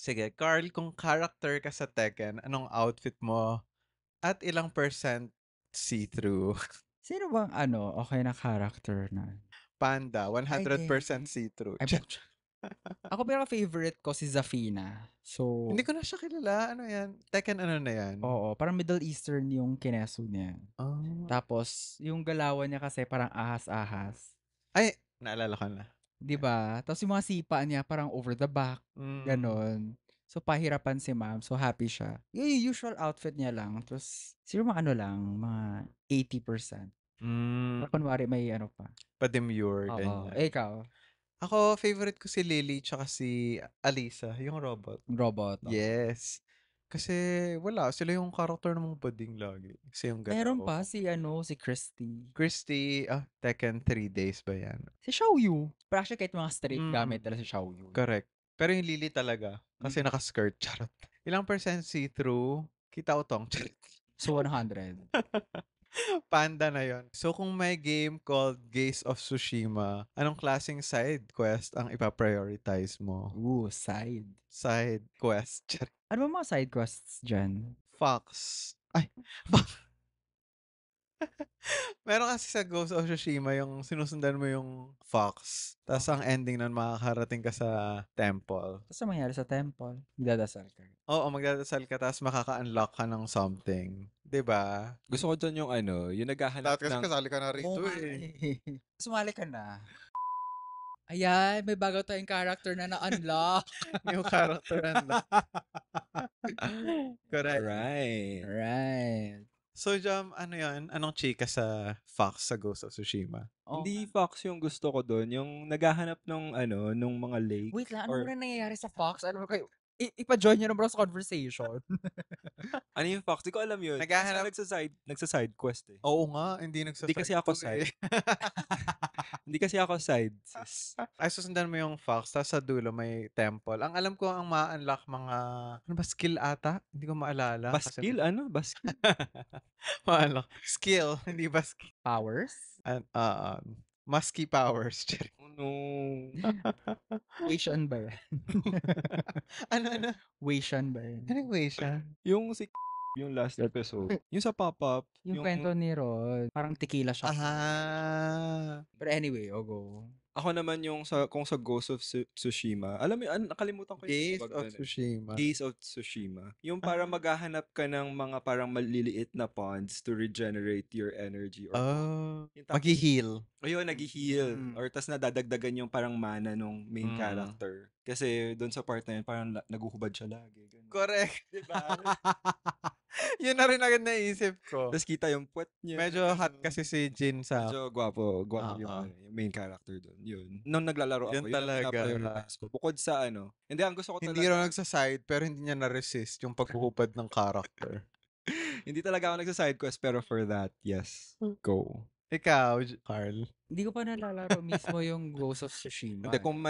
Sige, Carl, kung character ka sa Tekken, anong outfit mo at ilang percent see-through? Sino bang okey na character na? Panda, Ay, 100% hindi. see-through. Ay, ako pinaka-favorite ko si Zafina. So, Hindi ko na siya kilala. Ano yan? Tekken ano na yan? oo, parang Middle Eastern yung kinesu niya. Oh. Tapos, yung galawan niya kasi parang ahas-ahas. Ay, naalala ko na. 'Di ba? Tapos yung mga sipa niya parang over the back, Mm. gano'n. So, pahirapan si ma'am. So, happy siya. Yung usual outfit niya lang. Tapos, siguro mga lang, mga 80%. Mm. Para kunwari may pa. Pa-demure, Oo. ganyan. Eh, ikaw? Ako, favorite ko si Lily tsaka si Alisa, yung robot. Robot, oo. Yes. Kasi wala, sila yung character ng mga bading lagi. Kasi yung Meron galaw. pa si Christy. Christy, Tekken 3 days ba yan? Si Xiaoyu. Pero actually, kahit mga straight Mm. gamit nila si Xiaoyu. Correct. Pero yung Lily talaga, kasi Mm. naka-skirt, charot. Ilang percent see-through? Kita utong, charot. So, 100. Panda na yon. So kung may game called Gaze of Tsushima, anong klaseng side quest ang ipa-prioritize mo? Ooh, side. Side quest. Charot. Ano ba mga side quests dyan? Fox. Ay, meron kasi sa Ghost of Tsushima yung sinusundan mo yung fox. Tapos ang ending nun, makakarating ka sa temple. Tapos ano mangyari sa temple? Magdadasal ka. Oo, magdadasal ka tapos makaka-unlock ka ng something. 'Di ba? Gusto ko dyan yung yung naghahanap Dapat kasi ng kasali ka na Oo rito nga eh. eh. Sumali ka na. Ayan, may bago tayong character na na-unlock. New character unlock. Correct. Right. Right. So, Jam, ano yan? Anong chika sa Fox sa Ghost of Tsushima? Oo Hindi nga. Fox yung gusto ko doon, yung naghahanap nung mga lake Wait lang, ano or muna nangyayari sa Fox? Ano kayo? Ipa-join nyo na bro sa conversation. ano yung Fox? Di ko alam yun. Basta Naghahanap. nagsa-side quest eh. Oo nga, hindi Hindi kasi nagsaside ako to eh. side. Hindi kasi ako side, sis. Ay, susundan mo yung Fox, tapos sa dulo may temple. Ang alam ko, ang ma-unlock mga, ano ba, skill ata? Hindi ko maalala. Kasi Baskil? Ano? Baskil? ma-unlock. Skill, hindi ba skill? Powers? Musky powers. Oh no. Wayshan ba yan? ano? Wayshan ba yan? Anyway siya. Yung si yung last episode. Yung sa pop-up. Yung Yung kwento ni Rod, parang tequila shot. Ah. But anyway, go. ako naman yung kung sa Ghost of Tsushima. Alam mo, nakalimutan ko yung Gaze tawag of doon eh. Tsushima. Gaze of Tsushima. Yung para maghahanap ka ng mga parang maliliit na ponds to regenerate your energy or yung tapos, Mag-heal. ayun, nag-heal. Mm. Or tas nadadagdagan yung parang mana nung main character. Kasi doon sa part na yun, parang naguhubad siya lagi. Ganun. Correct. Diba? Yun na rin agad naisip ko. Tapos kita yung puwet niya. Medyo hot kasi si Jin sa... Medyo gwapo Oo. yung main character doon. Yun. Nung naglalaro Yun ako, yun ang talaga. pinaprioritize ko. Bukod sa hindi, ang gusto ko Hindi talaga, raw nagsaside pero hindi niya na-resist yung paghuhubad ng character. hindi talaga ako nagsa-side quest, pero for that, yes. Go. Ikaw, Carl. Hindi ko pa nalalaro mismo yung Ghost of Tsushima. Hindi, kung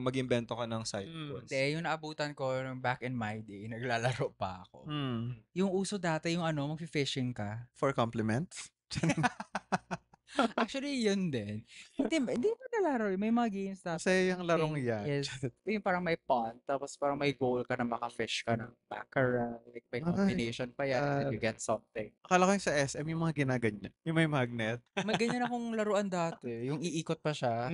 mag-invento ka ng side quest. Hindi, yung naabutan ko nung back in my day, naglalaro pa ako. Yung uso dati, yung mag-fishing ka. For compliments? Actually, yun din. Hindi mo nalaro. May mga games na Kasi yung larong thing yan. is, yung parang may pond, tapos parang may goal ka na maka-fish ka ng baccarat. Like, may combination pa yan, and you get something. Akala ko yung sa SM, yung mga ginaganyan. Yung may magnet. May ganyan akong laruan dati. Yung iikot pa siya,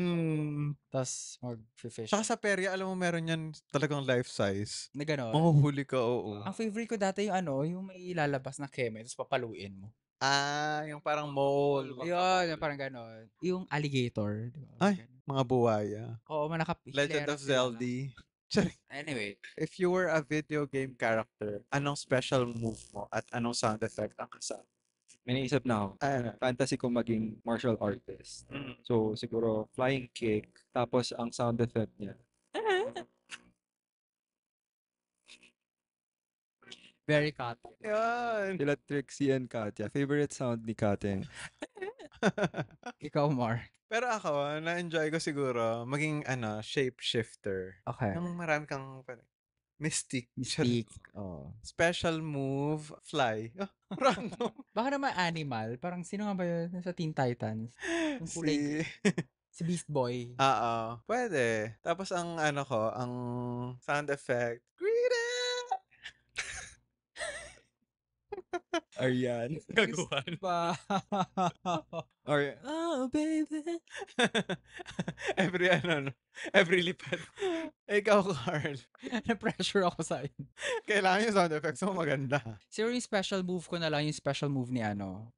tapos mag-fish. Saka sa perya, alam mo, meron yan talagang life size. Na gano'n. Mahuhuli ka, oo. Ang favorite ko dati yung yung may lalabas na keme, tapos papaluin mo. Yung parang mole. Yun, parang gano'n. Yung alligator. Di ba? Ay, mga buwaya. Oo, Legend of Zelda. Anyway. If you were a video game character, anong special move mo at anong sound effect ang kasama? May naisip na ako. Fantasy ko maging martial artist. So, siguro, flying kick. Tapos, ang sound effect niya. Very cut. Yan. Sila Trixie and Katya. Favorite sound ni Katya. Ikaw, Mar. Pero ako, na-enjoy ko siguro maging shapeshifter. Okay. Yung marami kang mystic. Mystique. Oh. Special move, fly. Random. Baka naman animal. Parang sino nga ba yun? Sa Teen Titans. Yung kulay Si Si Beast Boy. Oo, pwede. Tapos ang ano ko, ang sound effect, greedy! Arian. Gagawan. Ba? Or, oh, baby. Every ano, no? Every lipad. Ikaw, Carl. Na-pressure ako sa Kailangan yung sound effects mo maganda. Siguro yung special move ko na lang yung special move ni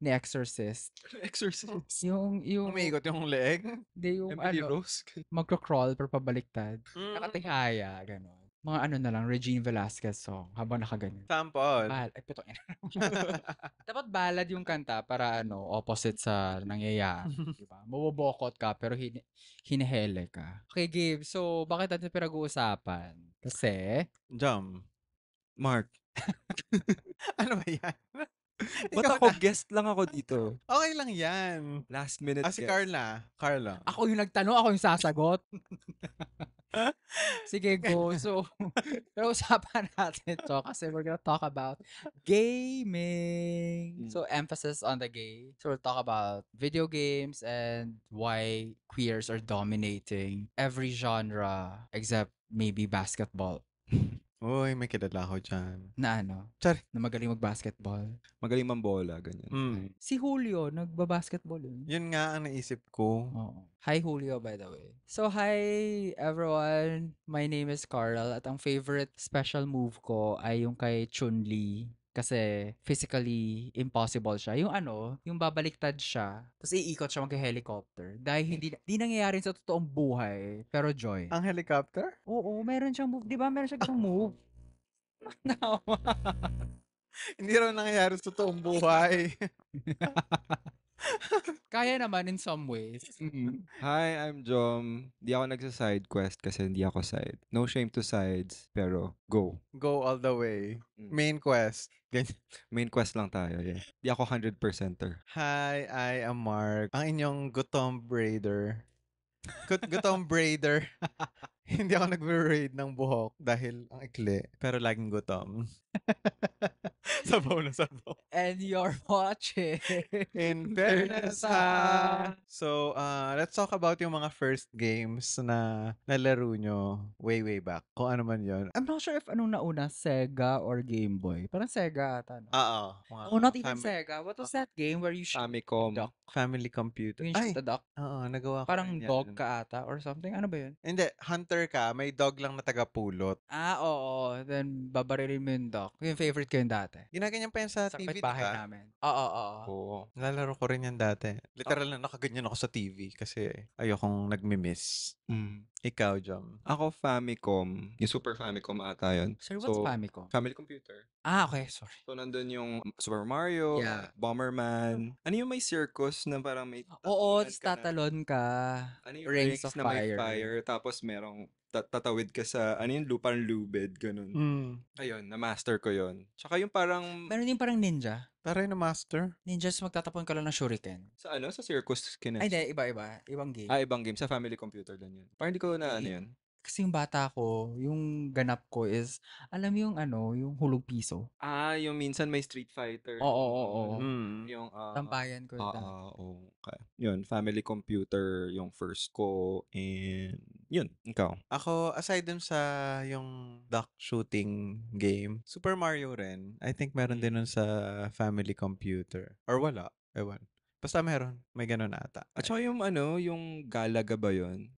Exorcist. Exorcist. Yung, Umiikot yung leg. hindi yung Emily Rose. magko-crawl pero pabaliktad. Mm. Nakatihaya, gano'n. Mga ano na lang, Regine Velasquez song, habang nakaganyan. Sample. Ay, putong ina. Dapat ballad yung kanta para opposite sa nangyayari. Diba? Mabobokot ka pero hinihele ka. Okay, Gabe. So, bakit natin pinag-uusapan? Kasi, Jump. Mark. Ano ba yan? Ba't Ikaw ako? na. Guest lang ako dito. Okay lang yan. Last minute Si guest. Carla. Carla. ako yung nagtanong, ako yung sasagot. Sige, go. So, pero usapan natin to kasi we're gonna talk about gaming. So, emphasis on the gay. So, we'll talk about video games and why queers are dominating every genre except maybe basketball. Uy, may kilala ako dyan. Na Char. na magaling mag-basketball. Magaling mambola, ganyan. Mm. Si Julio, nagba-basketball yun. Yun nga ang naisip ko. Oo. Hi Julio, by the way. So, hi everyone. My name is Carl at ang favorite special move ko ay yung kay Chun-Li. Kasi physically impossible siya. Yung babaliktad siya, tapos iikot siya mag-helicopter. Dahil hindi nangyayari sa totoong buhay, pero joy. Ang helicopter? Oo, meron siyang move. Di ba meron siya ganung move? Nawa. Hindi raw nangyayari sa totoong buhay. Kaya naman in some ways. Hi, I'm Jom. Di ako nagsa-side quest kasi hindi ako side. No shame to sides, pero go. Go all the way. Mm. Main quest. Ganyan. Main quest lang tayo, yeah. Di ako 100%er. Hi, I am Mark. Ang inyong gutom braider. Gutom braider. Hindi ako nag-braid ng buhok dahil ang ikli. Pero laging gutom. Sabaw na sabaw. And you're watching. In fairness, ha? So, let's talk about yung mga first games na nalaro nyo way back. Kung ano man yon. I'm not sure if anong nauna, Sega or Game Boy. Parang Sega ata, no? Oo. mga Oh, not even fami- Sega. What was that game where you shoot Famicom. duck? Family computer. Yung Ay! shoot the duck? Oo, nagawa ko Parang rin yan. dog ka ata or something. Ano ba yun? Hindi, hunter ka. May dog lang na tagapulot. Oo. Then, babarilin mo yung duck. Yung favorite ko yun dati. Ginaganyan pa yan sa Sa TV, bahay diba? namin. Oo. Oo. Nalalaro ko rin yan dati. Literal na nakaganyan ako sa TV kasi ayokong nagmi-miss. Mm. Ikaw, Jom. Ako Famicom. Yung Super Famicom ata yun. Sorry, what's Famicom? Family computer. Okay. Sorry. So, nandun yung Super Mario, Yeah. Bomberman. Ano yung may circus na parang may Oo, tatalunan tapos ka na? tatalon ka. Ano yung Rings rings of na may Fire. fire, tapos merong tatawid ka sa, ano yung parang lubid, ganun. Ayun, na-master ko yun. Tsaka yung parang, Meron din parang ninja. Taray na master. Ninjas magtatapon ka lang ng shuriken. sa ano, sa circus Ay, kinect. hindi. Iba-iba. Ibang game. Ibang game, sa family computer din yun. Parang hindi ko na ano yun. Kasi yung bata ko, yung ganap ko is, alam mo yung hulog piso. Yung minsan may Street Fighter. Oo. Yung, Tampayan ko. okay. Yun, family computer yung first ko, and yun, ikaw. Ako, aside dun sa yung duck shooting game, Super Mario rin. I think meron din nun sa family computer. Or wala. Ewan. Basta meron. May ganun ata. At saka yung ano, yung Galaga ba yun?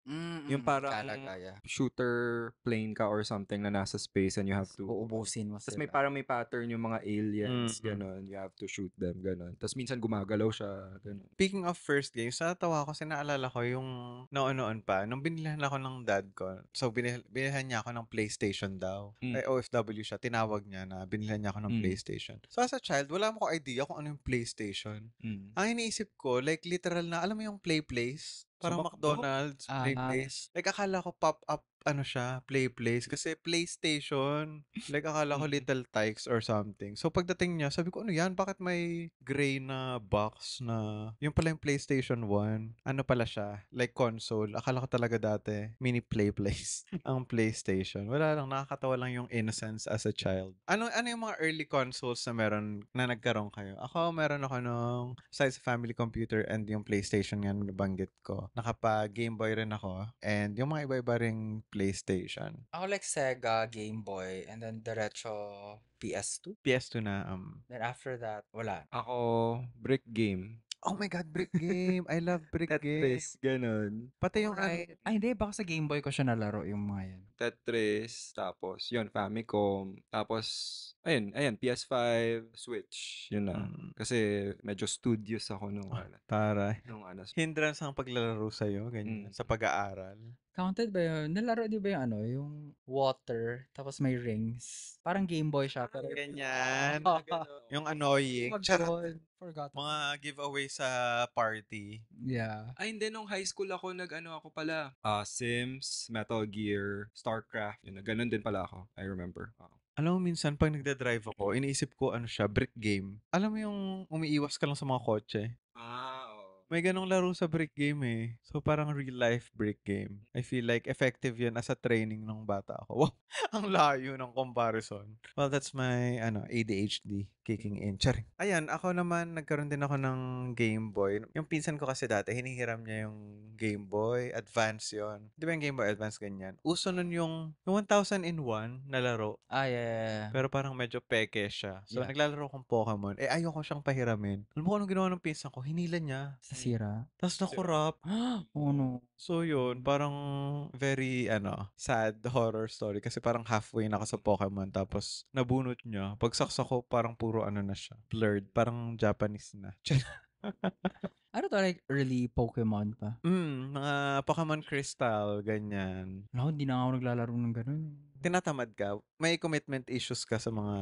Yung parang Kalagaya. shooter plane ka or something na nasa space and you have to Uubusin mo Tapos sila. may parang may pattern yung mga aliens, Mm-mm. ganun. You have to shoot them, ganun. Tapos minsan gumagalaw siya, ganun. Speaking of first games, natawa ko kasi naalala ko yung noon pa, nung binilhan ako ng dad ko. So, binilhan niya ako ng PlayStation daw. Mm. Ay, OFW siya. Tinawag niya na binilhan niya ako ng Mm. PlayStation. So, as a child, wala mo ko idea kung ano yung PlayStation. Ang iniisip ko, like literal na, alam mo yung Play Place? Parang McDo? McDonald's, Play Ah. Place. Like, akala ko pop-up, Play Place. Kasi PlayStation. Like, akala ko Little Tykes or something. So, pagdating niya, sabi ko, ano yan? Bakit may gray na box na, yung pala yung PlayStation 1. Ano pala siya? Like, console. Akala ko talaga dati, mini Play Place ang PlayStation. Wala lang, nakakatawa lang yung innocence as a child. Ano yung mga early consoles na nagkaroon kayo? Ako, meron ako nung, besides sa family computer and yung PlayStation nga na nabanggit ko. nakapa-Game Boy rin ako and yung mga iba-iba ring PlayStation. Ako like Sega, Game Boy, and then diretso PS2. PS2 na, Then after that, wala. Ako, brick game. Oh my God, brick game! I love brick game. Tetris, ganun. Pati yung Alright. Ay, hindi. Baka sa Game Boy ko siya nalaro yung mga yan. Tetris, tapos yun, Famicom, tapos ayan, PS5, Switch, yun na. Kasi medyo studious ako nung taray. nung Hindrance ang paglalaro sa'yo, ganyan, sa pag-aaral. Counted ba yun? Nalaro di ba yung ano, yung water, tapos may rings. Parang Game Boy siya, pero Ganyan. ganun. Yung annoying. Charot. Forgot. Mga giveaway sa party. Yeah. Ay, hindi. Nung high school ako, ako pala. Sims, Metal Gear, StarCraft. Yun, ganun din pala ako. I remember. Alam mo, minsan pag nagda-drive ako, iniisip ko ano siya, brick game. Alam mo yung umiiwas ka lang sa mga kotse? Oo. May ganong laro sa brick game eh. So parang real life brick game. I feel like effective yan as a training ng bata ako. Wow, ang layo ng comparison. Well, that's my ADHD kicking in. Charing. Ayan, ako naman, nagkaroon din ako ng Game Boy. Yung pinsan ko kasi dati, hinihiram niya yung Game Boy Advance yon. Di ba yung Game Boy Advance ganyan? Uso nun yung 1000 in 1 na laro. Ah, yeah. Pero parang medyo peke siya. So, Yeah. naglalaro akong Pokemon. Eh, ayoko siyang pahiramin. Alam mo kung anong ginawa ng pinsan ko? Hinila niya. Sa sira. Tapos nakurap. Oh no. So, yun. Parang very, sad horror story. Kasi parang halfway na ako sa Pokemon. Tapos, nabunot niya. Pagsaksa ko, parang puro na siya. Blurred. Parang Japanese na. Ano to, like early Pokemon pa? Mga Pokemon Crystal, ganyan. No, hindi na ako naglalaro ng ganun. Tinatamad ka? May commitment issues ka sa mga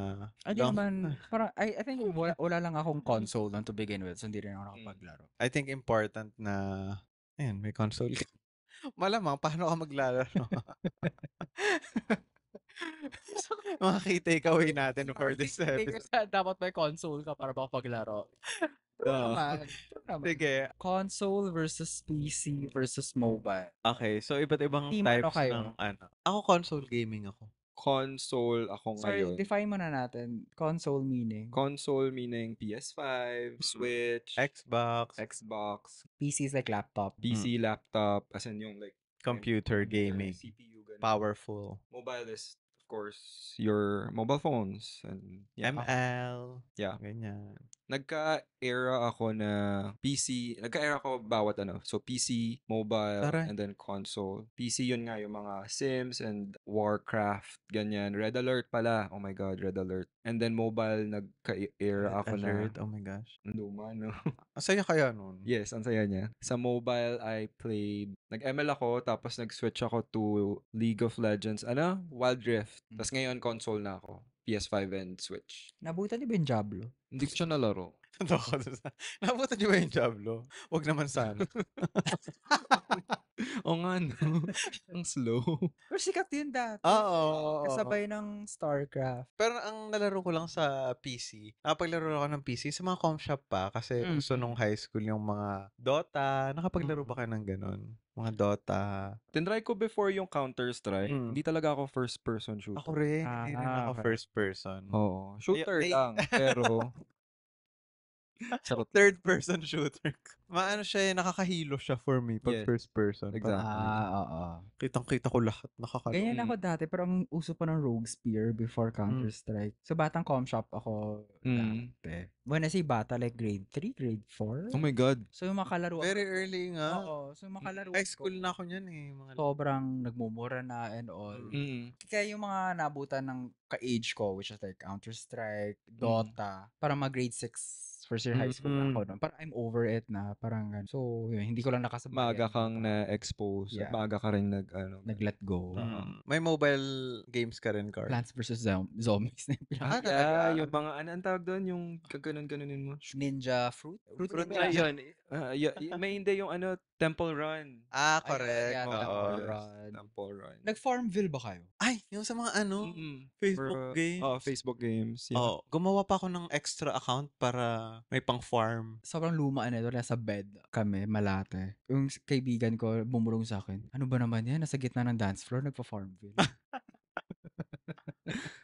Ay, di naman. Parang, I think wala lang akong console nun to begin with. So, hindi rin ako nakapaglaro. I think important na, ayun, may console ka. Malamang, paano ka maglalaro? Mga key takeaway natin for this episode. Dapat may console ka para makapaglaro. Naman. Sige. Console versus PC versus mobile. Okay, so iba't ibang Team ano types kayo? ng Ako console gaming ako. Console ako Sorry, ngayon. define muna natin. Console meaning. Console meaning PS5, Switch, Xbox, PC is like laptop. PC, laptop, as in yung like computer gaming, CPU, ganun. powerful. Mobile is, of course, your mobile phones. And yeah. ML. Yeah. Ganyan. Nagka-era ako na PC. Nagka-era ako bawat So, PC, mobile, Taray. and then console. PC yun nga, yung mga Sims and Warcraft, ganyan. Red Alert pala. Oh my God, Red Alert. And then mobile, nagka-era Red ako Alert, na oh my gosh. luma, no? Ang saya kaya nun. Yes, ang saya niya. Sa mobile, I played, nag-ML ako, tapos nag-switch ako to League of Legends. Wild Rift. Tapos ngayon, console na ako. PS5 and Switch. Nabutan niyo ba yung Diablo? Hindi ko siya nalaro. Nabutan niyo ba yung Diablo? Wag naman sana. Oo nga, no? Ang slow. Pero sikat yun dati. Oo. Kasabay ng StarCraft. Pero ang nalaro ko lang sa PC, nakapaglaro ako ng PC sa mga com shop pa kasi uso nung high school yung mga Dota. Nakapaglaro ba kayo ng ganun? Mga Dota. Tinry ko before yung Counter-Strike. Mm. Hindi talaga ako first-person shooter. Ako rin. Hindi rin ako okay. first person. Oo. Shooter Ay- lang. Pero, charot. Third person shooter. Maano siya nakakahilo siya for me pag Yes. first person. Exactly. Oo. Kitang-kita ko lahat. Ganyan ako dati, pero ang uso pa ng Rogue Spear before Counter-Strike. So, batang com shop ako dati. When I say bata, like grade 3, grade 4. Oh my God. So, yung makalaro Very early nga. Oo. So, yung makalaro High school na ako niyan eh. Mga sobrang nagmumura na and all. Kaya yung mga nabutan ng ka-age ko, which is like Counter-Strike, Dota, parang mga grade 6 first year high school na ako nun. Parang I'm over it na. Parang ganun. So, yun, hindi ko lang nakasabayan. Maaga kang na-expose. Yeah. At maaga ka rin nag-let go. May mobile games ka rin, Carl? Plants vs. Zombies na yung pinaka- Yeah, yung mga, ang tawag doon? Yung kaganon-ganonin mo. Ninja Fruit? Fruit Ninja. Yun. May hindi yung Temple Run. Correct. yeah, Oo. Temple Run. Nag-Farmville ba kayo? Ay, yung sa mga Facebook games. Facebook games. Yeah. Gumawa pa ako ng extra account para may pang-farm. Sobrang luma na ito. Nasa bed kami, Malate. Yung kaibigan ko, bumulong sa akin. Ano ba naman yan? Nasa gitna ng dance floor, nagpa-Farmville.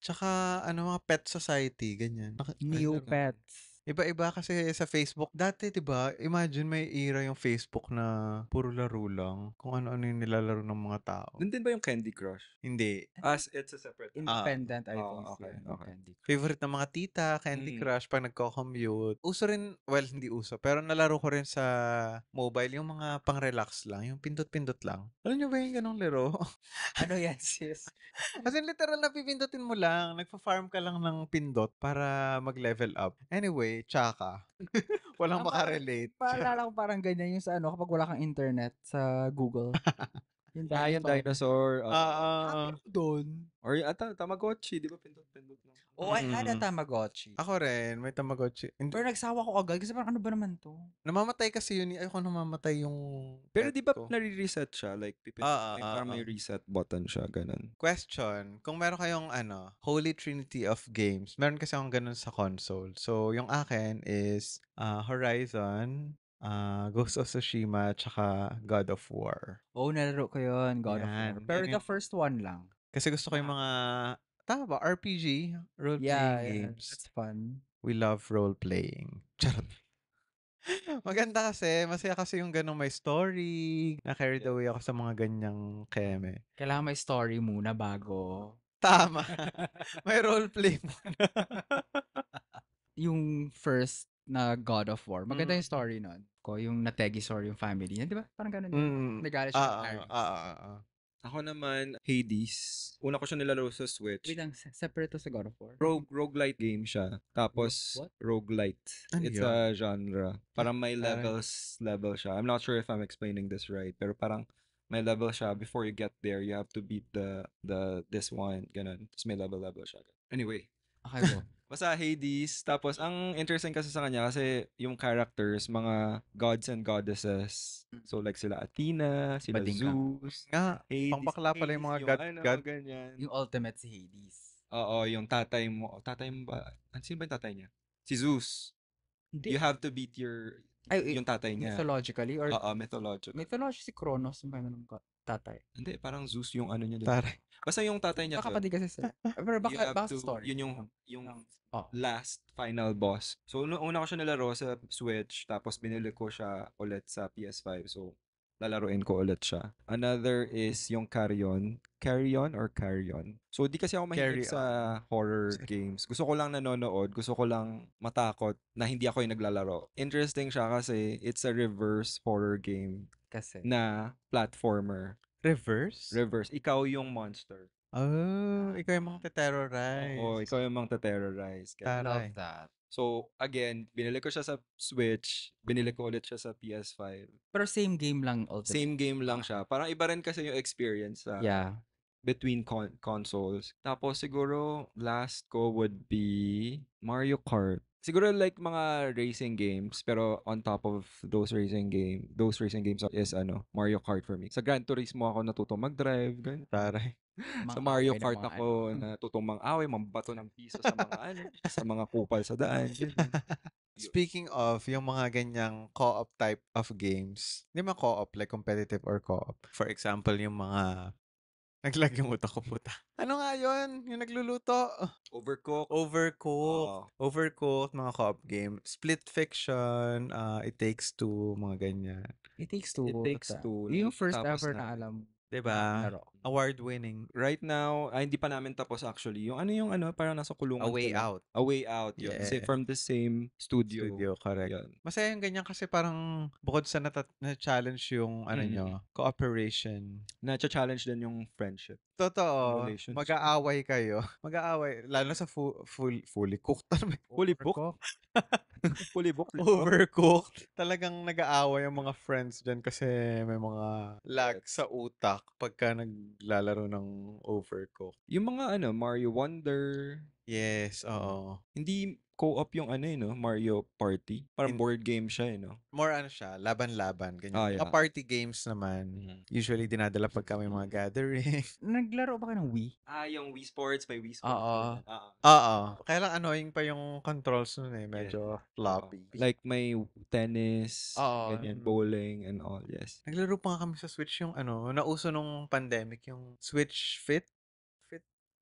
Tsaka, mga pet society, ganyan. Neopets. Iba-iba kasi sa Facebook. Dati 'di ba, imagine may era yung Facebook na puro laro lang, kung ano-ano yung nilalaro ng mga tao. Doon din ba yung Candy Crush? Hindi. As it's a separate Independent items okay, yun, okay. Candy Crush. Favorite ng mga tita, Candy Crush 'pag nagko-commute. Uso rin, well hindi uso, pero nalaro ko rin sa mobile yung mga pang-relax lang, yung pindot-pindot lang. Alam niyo ba yung gano'ng laro? Ano yan, sis? As in literal na pipindutin mo lang, nagfa-farm ka lang ng pindot para mag-level up. Anyway, tsaka. Walang makarelate. Paalala ko parang ganyan yung sa ano, kapag wala kang internet sa Google. Yung Yung dinosaur. dinosaur. Oo. Happy ako doon. Or yung Tamagotchi, di ba pindot-pindot lang? Oh, I had a Mm. Tamagotchi. Ako rin, may Tamagotchi. Pero nagsawa ko agad kasi parang ano ba naman to? Namamatay kasi yun. Ayoko namamatay yung Pero pet di ba ko. nare-reset siya? Like, parang may reset button siya, ganun. Question, kung meron kayong Holy Trinity of games, meron kasi akong ganun sa console. So, yung akin is Horizon, Ghost of Tsushima, tsaka God of War. Oh, nalaro ko yun, God of War. Yan. Pero Yan the yung- first one lang. Kasi gusto ko yung mga, tama ba, RPG, role-playing Yeah, games. that's fun. We love role-playing. Charot. Maganda kasi, masaya kasi yung ganong may story. Na-carried away ako sa mga ganyang keme. Kailangan may story muna bago. Tama. May roleplay muna. Yung first na God of War, maganda yung Mm. story nun. Yung Nategisor yung family niya, di ba? Parang ganun yun. Mm. Nagalit siya ng parents. Ako naman, Hades. Una ko siya nilaro sa Switch. Wait lang, separate to sa God of War. Roguelite game siya. Tapos, What? roguelite. Ano It's yun? a genre. Parang may Parang- level siya. I'm not sure if I'm explaining this right. Pero parang may level siya. Before you get there, you have to beat this one. Ganun. Tapos may level siya. Anyway. Okay po. Basta Hades. Tapos, ang interesting kasi sa kanya kasi yung characters, mga gods and goddesses. So, like sila Athena, sila Bading ka. Zeus, Nga, Hades. pambakla pala yung mga Hades, god. ganyan. Yung ultimate si Hades. Oo, yung tatay mo. Tatay mo ba? Sino ba yung tatay niya? Si Zeus. Hindi. You have to beat yung tatay niya. Mythologically or Oo, mythological. mythology si Kronos yung ng tatay. Hindi, parang Zeus yung ano niya dun. Taray. Basta yung tatay niya dun. Kapatid kasi sila. Pero You have baka to, sa story. yun yung Oh. last final boss. So, una ko siya nilaro sa Switch, tapos binili ko siya ulit sa PS5. So, lalaruin ko ulit siya. Another is yung Carrion. Carrion or Carrion? So, di kasi ako mahilig Carry sa horror games. Gusto ko lang nanonood. Gusto ko lang matakot na hindi ako yung naglalaro. Interesting siya kasi it's a reverse horror game Kasi. na platformer. Reverse? Reverse. Ikaw yung monster. Oh, ikaw yung mga terrorize. Oo, ikaw yung mang terrorize. Love that. So, again, binili ko siya sa Switch, binili ko ulit siya sa PS5. Pero same game lang ultimate. Same game lang siya. Parang iba rin kasi yung experience sa Yeah. between consoles. Tapos siguro last ko would be Mario Kart. Siguro like mga racing games, pero on top of those racing games is Mario Kart for me. Sa Gran Turismo ako natutong mag-drive, ganyan. Taray. Sa Mario Kart ako natutong mang-away, mambato ng piso sa mga sa mga kupal sa daan. Ganyan. Speaking of yung mga ganyang co-op type of games, hindi man co-op, like competitive or co-op. For example, yung mga naglag yung utak ko, puta. Ano nga yun? Yung nagluluto? Overcooked. Overcooked. Oo. Overcooked, mga co-op game. Split Fiction, It Takes Two, mga ganyan. It Takes Two. It Takes Two. Yung first Tapos ever na- na alam. Diba? Laro. Award-winning. Right now, hindi pa namin tapos actually. Yung parang nasa kulungan A Way sila. Out. A Way Out. Yun. Yeah. From the same studio. Studio, correct. Yun. Masaya yung ganyan kasi parang bukod sa na-challenge yung cooperation. Na-challenge din yung friendship. Totoo. Relationship. Mag-aaway kayo. Mag-aaway. Lalo na sa fully cooked. Fully booked? Fully booked. Overcooked. Talagang nag-aaway ang mga friends dyan kasi may mga lag sa utak pagka naglalaro ng Overcooked. Yung mga Mario Wonder. Yes, oo. Hindi co-op yung Mario Party. Parang board game siya More siya, laban-laban. Ganyan. Yeah. Mga party games naman. Usually dinadala pagka may mga gathering. Naglaro ba kayo ng Wii? Yung Wii Sports, may Wii Sports. Oo. Oo. Kaya lang annoying pa yung controls nun eh. Medyo floppy. Like may tennis, Oo. ganyan, bowling and all, yes. Naglaro pa nga kami sa Switch yung nauso nung pandemic, yung Switch Fit.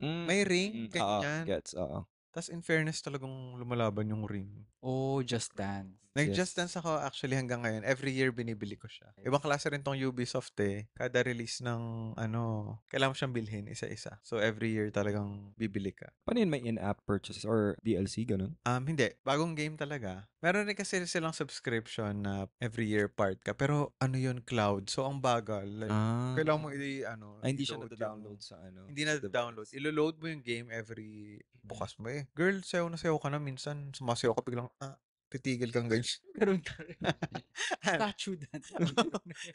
May ring, ganyan. Gets, oo. Tas in fairness talagang lumalaban yung ring. Oh, Just Dance. Nag-Just Yes. Dance ako actually hanggang ngayon. Every year binibili ko siya. Ibang klase rin tong Ubisoft eh. Kada release ng kailangan mo siyang bilhin isa-isa. So every year talagang bibili ka. Paano yun, may in-app purchases or DLC, ganun? Hindi. Bagong game talaga. Meron rin kasi silang subscription na every year part ka. Pero yun, cloud. So ang bagal. Like, kailangan mo Hindi siya i-load nada-download sa ano? Hindi sa na download. device. Ilo-load mo yung game every bukas mo eh. Girl, sayaw na sayaw ka na. Minsan, sumasayaw ka biglang, titigil kang ganyan. Ganun ka rin. Statue dance.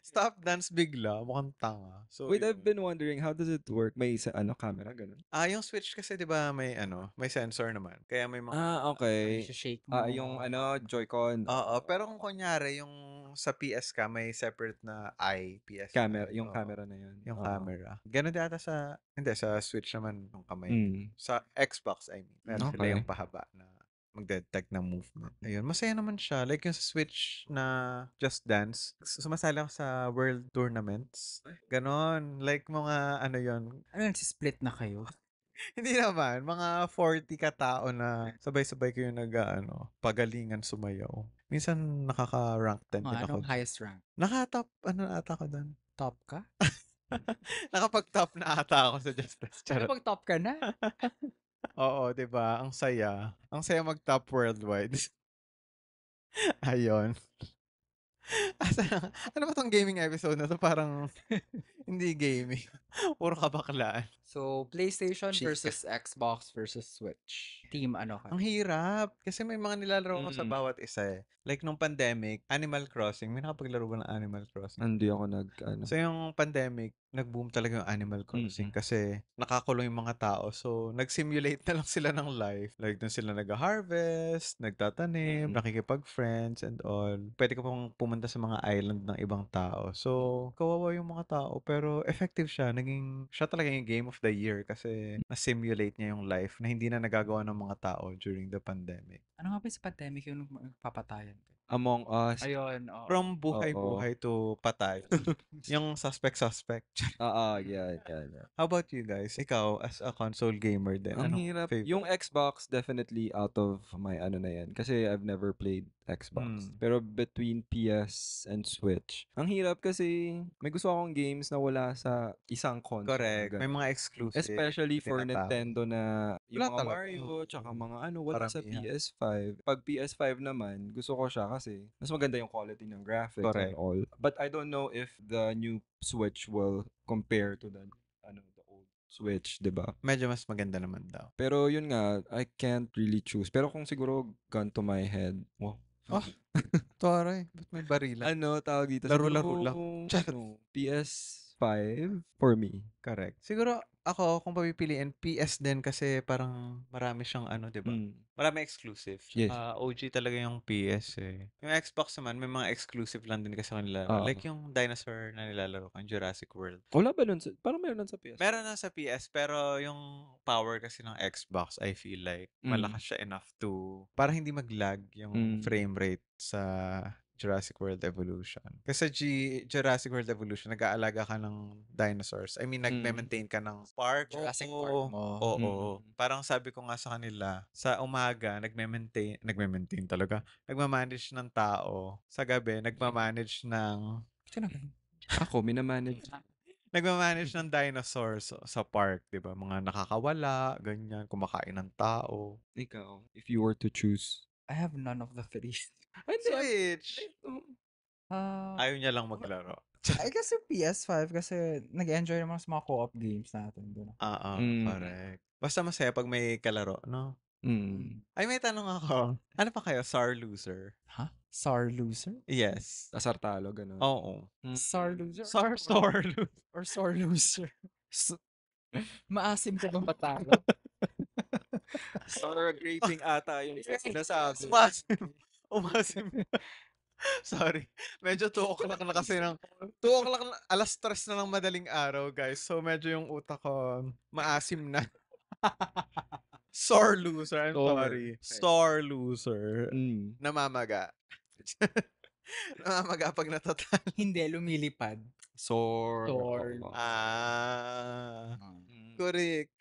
Stop dance bigla. Mukhang tanga. So, Wait, yun. I've been wondering, how does it work? May camera, ganun? Yung Switch kasi 'di ba may may sensor naman. Kaya may mga Okay. Shake mo. Yung Joy-Con. Oo, pero kung kunyari yung sa PS ka may separate na PS Camera, eye, yung oo, camera na yun. yung Oo. camera. Ganun din ata sa Switch naman yung kamay. Mm. Sa Xbox, I mean. Meron sila Okay. yung pahaba na magdetect ng movement. Ayun, masaya naman siya. Like yung sa Switch na Just Dance, sumasali ako sa World Tournaments. Ganon. Like mga yun, Ano yun, split na kayo? hindi naman, mga 40 katao na sabay-sabay kayo pagalingan sumayaw. Minsan nakaka-rank 10 din ako. Anong highest rank? Naka-top, ata ako doon. Top ka? Nakapag-top na ata ako sa Just Dance. Charot. Pag top ka na? Oo, 'di ba? Ang saya. Ang saya mag-top worldwide. Ayun. Ano ba tong gaming episode na to? Parang hindi gaming. Puro kabaklaan. So, PlayStation Chika. versus Xbox versus Switch. Team ano ka? Ang hirap. Kasi may mga nilalaro ko sa Mm. bawat isa eh. Like nung pandemic, Animal Crossing. May nakapaglaro ba ng Animal Crossing? Hindi ako So yung pandemic, nag-boom talaga yung Animal Crossing Mm-mm. kasi nakakulong yung mga tao. So nag-simulate na lang sila ng life. Like doon sila nag-harvest, nagtatanim, Mm. nakikipag-friends and all. Pwede ka pong pumunta sa mga island ng ibang tao. So kawawa yung mga tao pero effective siya. Siya talaga yung game of the year kasi na-simulate niya yung life na hindi na nagagawa ng mga tao during the pandemic. Ano nga ba sa pandemic yung papatayan ka? Among Us. Ayun, oo. From buhay-buhay to patay. Yung suspect. Yeah. How about you guys? Ikaw, as a console gamer din, Ang anong hirap. favorite? Yung Xbox, definitely out of my na yan. Kasi I've never played Xbox. Pero between PS and Switch, ang hirap kasi may gusto akong games na wala sa isang console. Correct. May ganun. mga exclusive. Especially for tinatawag. Nintendo na yung Wala mga talaga. Mario, tsaka mga wala sa Paramihan. PS5. Pag PS5 naman, gusto ko siya kasi mas maganda yung quality ng graphics Correct. and all. But I don't know if the new Switch will compare to the old Switch, 'di ba? Medyo mas maganda naman daw. Pero yun nga, I can't really choose. Pero kung siguro gun to my head, wow. Toray, ba't may barilan? Tawag dito? Laro-laro lang. Siguro, PS5 for me. Correct. Siguro ako, kung papipiliin, PS din kasi parang marami siyang di ba? Mm. Marami exclusive. Yes. OG talaga yung PS eh. Yung Xbox naman, may mga exclusive lang din kasi kanila. Oo. Like yung dinosaur na nilalaro ko, yung Jurassic World. Wala ba nun? Parang meron nun sa PS. Meron na sa PS, pero yung power kasi ng Xbox, I feel like, malakas siya enough to, para hindi mag-lag yung frame rate sa Jurassic World Evolution. Kasi Jurassic World Evolution, nag-aalaga ka ng dinosaurs. I mean, nagme-maintain ka ng park. Jurassic Park mo. Oo. Parang sabi ko nga sa kanila, sa umaga, nagme-maintain talaga. Nagmamanage ng tao. Sa gabi, nagmamanage ng Sino? Ako, minamanage. nagmamanage ng dinosaurs sa park, 'di ba? Mga nakakawala, ganyan, kumakain ng tao. Ikaw, if you were to choose. I have none of the three. Switch. I Ayaw niya lang maglaro. guess yung PS5 kasi nag-enjoy naman sa mga co-op games natin doon. Correct. Basta masaya pag may kalaro, no? Ay, may tanong ako. Ano pa kayo? SAR loser? Ha? SAR loser? Yes. Asartalo, gano'n. Oo. SAR loser? SAR loser. Or SAR loser? Maasim ka bang patalo? Sour graping ata yung sinasabi. Umasim. Sorry. Medyo 2 o'clock na kasi 2 o'clock na, alas 3 na ng madaling araw, guys. So, medyo yung utak ko maasim na. Sore loser. I'm sorry. Sore loser. Namamaga. Namamaga pag natatalo. Hindi, lumilipad. Sore. Sore. Correct.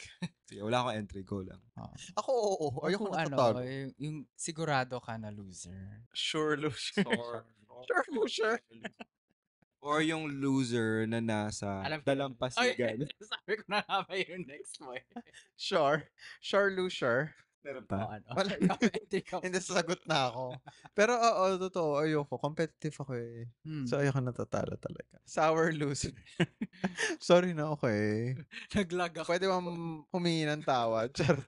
Sige, wala akong entry, go lang. Oo. Ako, oo. Or Ayoko kung natatalo. yung sigurado ka na loser. Sure loser. Sure loser. Or yung loser na nasa Alam ko yun. dalampasigan. Sabi ko na nga ba yung next mo eh. Sure. Sure loser. Meron O pa? ano? Wala. Entry ka. Hindi, sasagot na ako. Pero oo, totoo. Ayoko. Competitive ako eh. So, ayoko natatalo talaga. Sour loser. Sorry na, okay. Naglag ako. Pwede bang humingi ng tawad? Charot.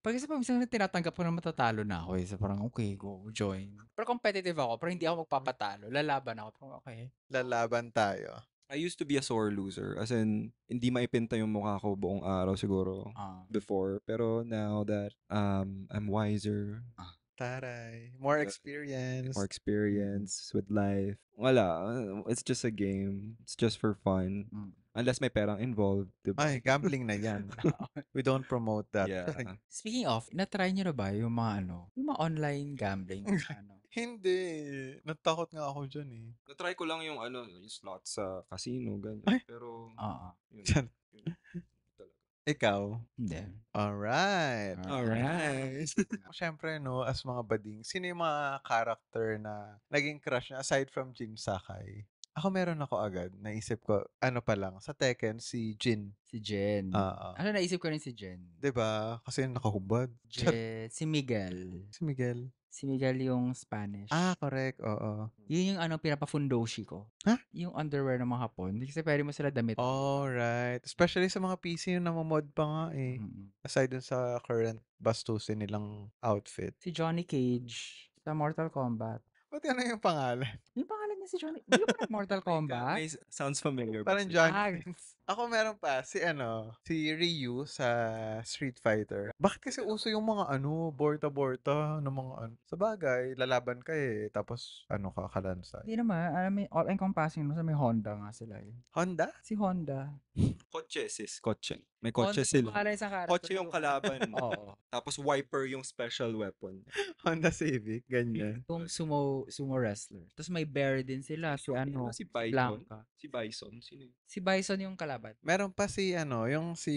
Pag isa pa minsan tinatanggap ko na matatalo na ako eh. So parang okay, go, join. Pero competitive ako, pero hindi ako magpapatalo. Lalaban ako. Pero okay. Lalaban tayo. I used to be a sore loser. As in, hindi maipinta yung mukha ko buong araw siguro before. Pero now that I'm wiser, Taray. More Yeah. experience. more experience with life, wala. It's just a game. It's just for fun. Unless may perang involved, diba? Ay, gambling na yan. We don't promote that. Yeah. Speaking of, na-try nyo na ba yung mga yung mga online gambling? Hindi. Natakot nga ako dyan eh. Na-try ko lang yung yung slots sa casino, ganyan. Ay. Pero, Oo. yun. Charot. Talaga. Ikaw? Hindi. Alright. Alright. Siyempre, no, as mga bading, sino yung mga character na naging crush na aside from Jin Sakai? Ako meron ako agad. Naisip ko, ano pa lang, sa Tekken, si Jin. Si Jen. Oo. Ano naisip ko rin si Jen? 'Di ba? Kasi nakahubad. Si Miguel. Si Miguel. Si Miguel yung Spanish. Ah, correct. Oo. Yun yung pinapafundoshi ko. Ha? Yung underwear ng mga Hapon. Hindi kasi pwede mo sila damit. Alright. Especially sa mga PC yung namamod pa nga eh. Aside dun sa current bastusin nilang outfit. Si Johnny Cage sa Mortal Kombat. Ba't ano yung pangalan? Yung pangalan niya si Johnny. Di ba Mortal Kombat? Sounds familiar. Parang kasi. John. Ah, Ako meron pa, si Ryu sa Street Fighter. Bakit kasi uso yung mga borta-borta ng mga Sa bagay, lalaban ka eh. Tapos, ka, kalansay. Hindi naman. All-encompassing no, sa may Honda nga sila eh. Honda? Si Honda. Kotse, sis. Kotse. May kotse Honda yung sila. pangalan sa character. Kotse yung kalaban. Oo. Tapos wiper yung special weapon. Honda Civic, ganyan. Yung sumo wrestler. Tapos may bear din sila. Si Si Bison. Blanca. Si Bison. Sino yun? Si Bison yung kalaban. Meron pa yung si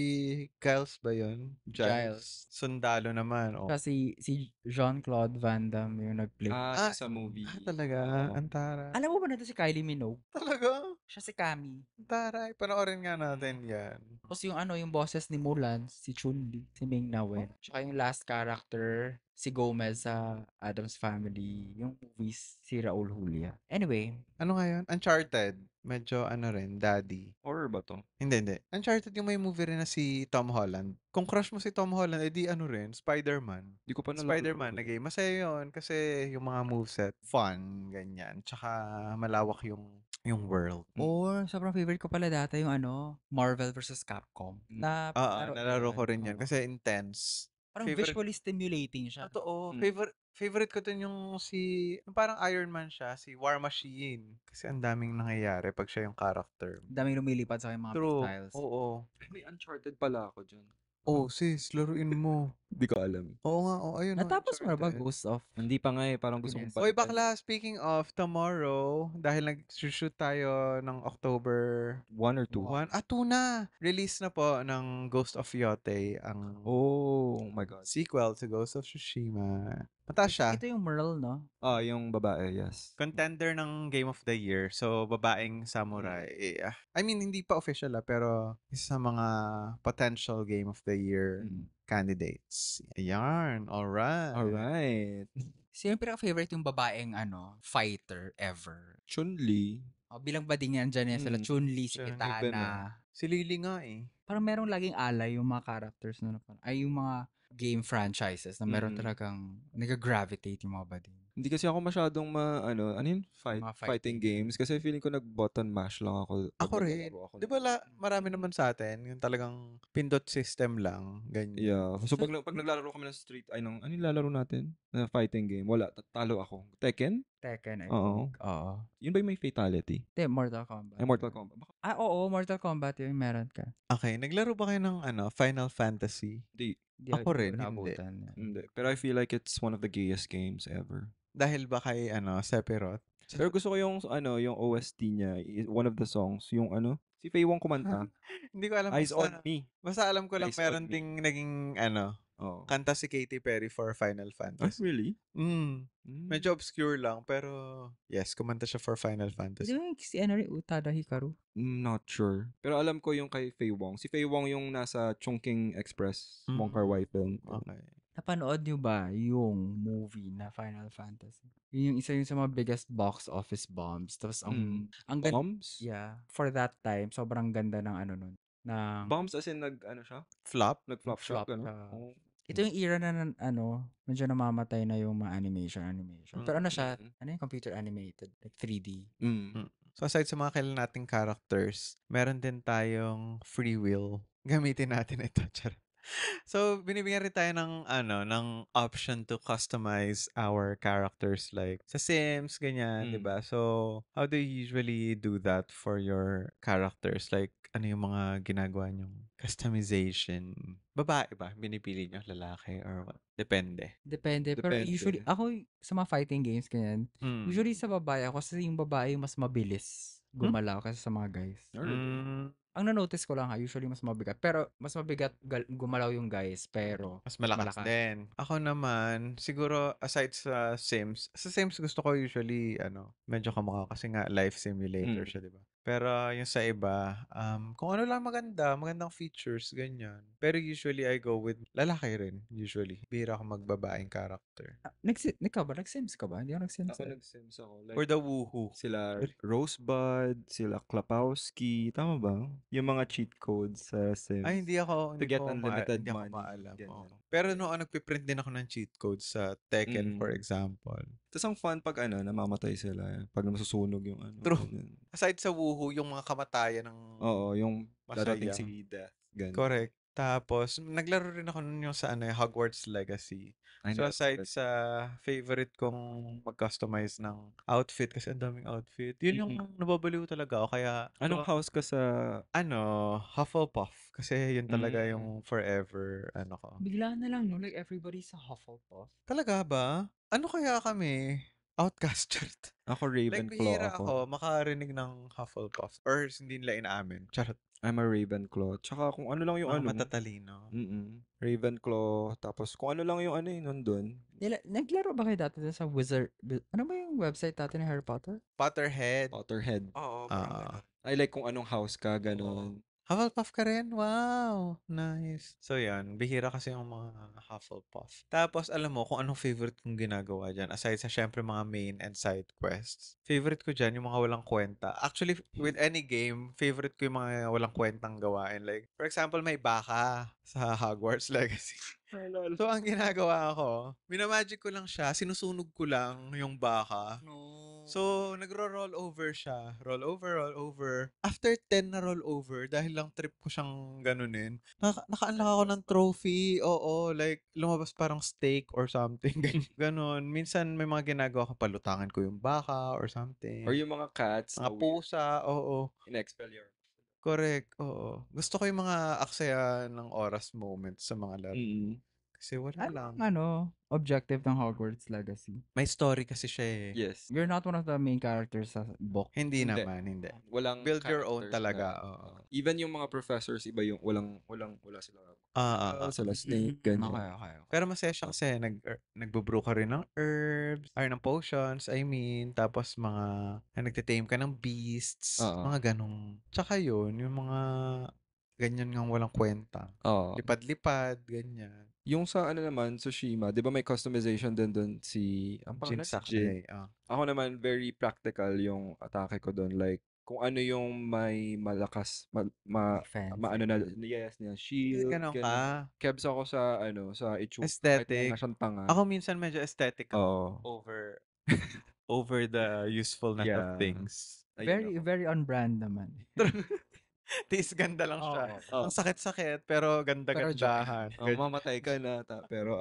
Giles ba yun? Giles. Sundalo naman. Oh. Kasi si Jean-Claude Van Damme yung nag-play. Yung sa movie. Talaga? Antara. Alam mo ba na si Kylie Minogue? Talaga? Siya si Cammy. Antara. Panoorin nga natin yan. Tapos yung yung bosses ni Mulan, si Chun-Li, si Ming Na Wen. Tsaka yung last character, si Gomez sa Addams Family. Yung movies, si Raul Julia. Anyway. Ano nga yun? Uncharted. Medyo rin, daddy. Horror ba to? Hindi. Uncharted yung may movie rin na si Tom Holland. Kung crush mo si Tom Holland, edi rin, Spider-Man. Di ko pa Spider-Man na game. Masaya yun kasi yung mga moveset, fun, ganyan. Tsaka malawak yung world. Or, sobrang favorite ko pala dati yung Marvel vs. Capcom. Nalaro ko rin yan kasi intense. Parang Favorite- visually stimulating siya. Totoo. Mm. Favorite ko dun yung parang Iron Man siya, si War Machine. Kasi ang daming nangyayari pag siya yung character. Daming lumilipad sa aking mga True. styles. Oo. May Uncharted pala ako dyan. Oh, sis, laruin mo. Di ko alam. Oo nga, ayun. Natapos mo na ba Uncharted. Ghost of? Hindi pa nga eh. Parang gusto kong Oy, balikan. bakla, speaking of tomorrow, dahil nag-shoot tayo ng October 1 or 2. 1. 2 na! Release na po ng Ghost of Yote, ang Oh my God. sequel to Ghost of Tsushima. Mataas siya. Ito yung Merle, no? Yung babae, yes. Contender ng Game of the Year. So, babaeng samurai. I mean, hindi pa official pero isa sa mga potential Game of the Year candidates. Ayan. Alright. Alright. Sino yung pinaka-favorite yung babaeng fighter ever? Chun-Li. Bilang bading yan dyan sila. Chun-Li, si Chun-Li Kitana. Si Lily nga eh. Parang merong laging alay yung mga characters na ay yung mga game franchises na meron talagang nag-gravitate yung mga bading. Hindi kasi ako masyadong ano yun? Mga Fighting games. Kasi feeling ko nag-button mash lang ako. pag Ako rin. naglalaro ako Di ba marami naman sa atin, yung talagang pindot system lang, ganyan. Yeah. So, pag naglalaro kami ng ano yung lalaro natin? Na fighting game. Wala. Talo ako. Tekken? Tekken, I Oo. think. Oo. Yun ba yung may fatality? Hindi, Mortal Kombat. Ay, Mortal Kombat. Oo, Mortal Kombat yung meron ka. Okay, naglaro ba kayo ng Final Fantasy? Ako rin, Hindi. Pero I feel like it's one of the gayest games ever. Dahil ba kay Sephiroth? Pero gusto ko yung yung OST niya, one of the songs, yung si Faye Wong kumanta, Hindi ko alam, Eyes on Me. basta alam ko lang Eyes on meron Me. ding naging Oh. kanta si Katy Perry for Final Ah, Fantasy. really? Medyo obscure lang, pero yes, kumanta siya for Final Di Fantasy. ba yung si ano rin, Utada Hikaru? Not sure. Pero alam ko yung kay Faye Wong. Si Faye Wong yung nasa Chungking Express, Wong Kar-wai film. Okay. Napanood niyo ba yung movie na Final Fantasy? Yun yung isa yung sa mga biggest box office bombs. Tapos ang ganda, Bombs? yeah, for that time, sobrang ganda ng ano nun, ng Bombs as in siya? Flop? Nag-flop siya, flop gano'n? siya. Oh. Ito yung era na medyo namamatay na yung mga animation. Pero ano siya, Mm. ano yung computer animated, like 3D. Mm. So aside sa mga kailan nating characters, meron din tayong free will. Gamitin natin ito. Charot. So, binibigyan rin tayo ng option to customize our characters like sa Sims, ganyan, di ba? So, how do you usually do that for your characters? Like, ano yung mga ginagawa niyong customization? Babae ba? Binipili niyo? Lalaki? Or what? Depende. Depende. Pero usually, Depende. ako sa mga fighting games, ganyan, usually sa babae ako kasi yung babae yung mas mabilis gumalaw kasi sa mga guys. Mm, Ang na-notice ko lang usually mas mabigat. Pero mas mabigat gumalaw yung guys, pero mas malakas malakas. din. Ako naman, siguro aside sa Sims gusto ko usually, medyo kamukha kasi nga life simulator Mm. siya, di ba? Pero yung sa iba, kung ano lang magandang features, ganyan. Pero usually I go with lalaki rin, usually. Bihira ako magbabaeng character. Ikaw ba? Nag-sims ka ba? Hindi ako nag-sims. Ako nag-Sims ako. For Like, the woohoo. sila Rosebud, sila Klapowski, tama ba? Yung mga cheat codes sa Sims. Ay, To get unlimited hindi ako money. maalam. Ganyan. Oo. Pero noon, nagpiprint din ako ng cheat codes sa Tekken, for example. Tapos ang fun pag namamatay sila. Pag nasusunog yung True. ganyan. Aside sa woohoo, yung mga kamatayan ng Oo, yung dadating masaya. si Death. Ganyan. Correct. Tapos, naglaro rin ako nun yung sa Hogwarts Legacy. Ay, So, aside nalala ko. sa favorite kong mag-customize ng outfit, kasi ang daming outfit, yun yung nababaliw talaga ako. Kaya, Anong house ka sa... Hufflepuff. Kasi yun talaga yung forever, ko. Bigla na lang, no? Like, everybody sa Hufflepuff. Talaga ba? Ano kaya kami? Outcast. Charot. Ako Like, Ravenclaw bihira ako. ako makarinig ng Hufflepuff. Or hindi nila inaamin. Charot. I'm a Ravenclaw. Tsaka kung ano lang yung Mga matatalino. Ravenclaw. Tapos kung ano lang yung nandun. Naglaro ba kayo dati sa ano ba yung website dati ni Harry Potter? Potterhead. Potterhead. Oo, I like kung anong house ka, ganun. Hufflepuff ka rin? Wow! Nice. So, yan. Bihira kasi yung mga Hufflepuff. Tapos, alam mo kung anong favorite kong ginagawa dyan. Aside sa, syempre, mga main and side quests. Favorite ko dyan, yung mga walang kwenta. Actually, with any game, favorite ko yung mga walang kwentang gawain. Like, for example, may baka sa Hogwarts Legacy. So, ang ginagawa ko, minamagic ko lang siya, sinusunog ko lang yung baka. So, nagro-roll over siya. Roll over, roll over. After 10 na roll over, dahil lang trip ko siyang ganunin, naka-unlock ako ng trophy. Oo, like, lumabas parang steak or something. Ganon. Minsan, may mga ginagawa ko, palutangin ko yung baka or something. Or yung mga cats. Mga pusa, oo. In-expel your... Correct, oo. Gusto ko yung mga aksaya ng oras moments sa mga laro. Kasi wala lang. Objective ng Hogwarts Legacy? May story kasi siya eh. Yes. You're not one of the main characters sa book. Hindi naman, hindi. Walang Build your own characters talaga. na- Oo. Even yung mga professors, iba yung wala sila. Sila snake, Okay. ganyan. Pero masaya siya kasi nagbo-brew ka rin ng herbs, or ng potions, I mean. Tapos nagtitame ka ng beasts, mga ganong. Tsaka yun, yung mga ganyan nga walang kwenta. Oo. Lipad-lipad, ganyan. Yung sa naman, Tsushima, di ba may customization din doon ang pangalan? Jin Sakai. Ako naman, very practical yung atake ko doon. Like, kung ano yung may malakas, Defense. yes, niya, shield, Ganon ka. Kebs ako sa, sa itsura. Aesthetic. Kahit siyang tanga. Ako minsan medyo aesthetic Oo. over the usefulness of things. Very, very on brand naman. Tis ganda lang siya. Oo. Ang sakit-sakit, pero ganda-gandahan. Mamatay ka na, pero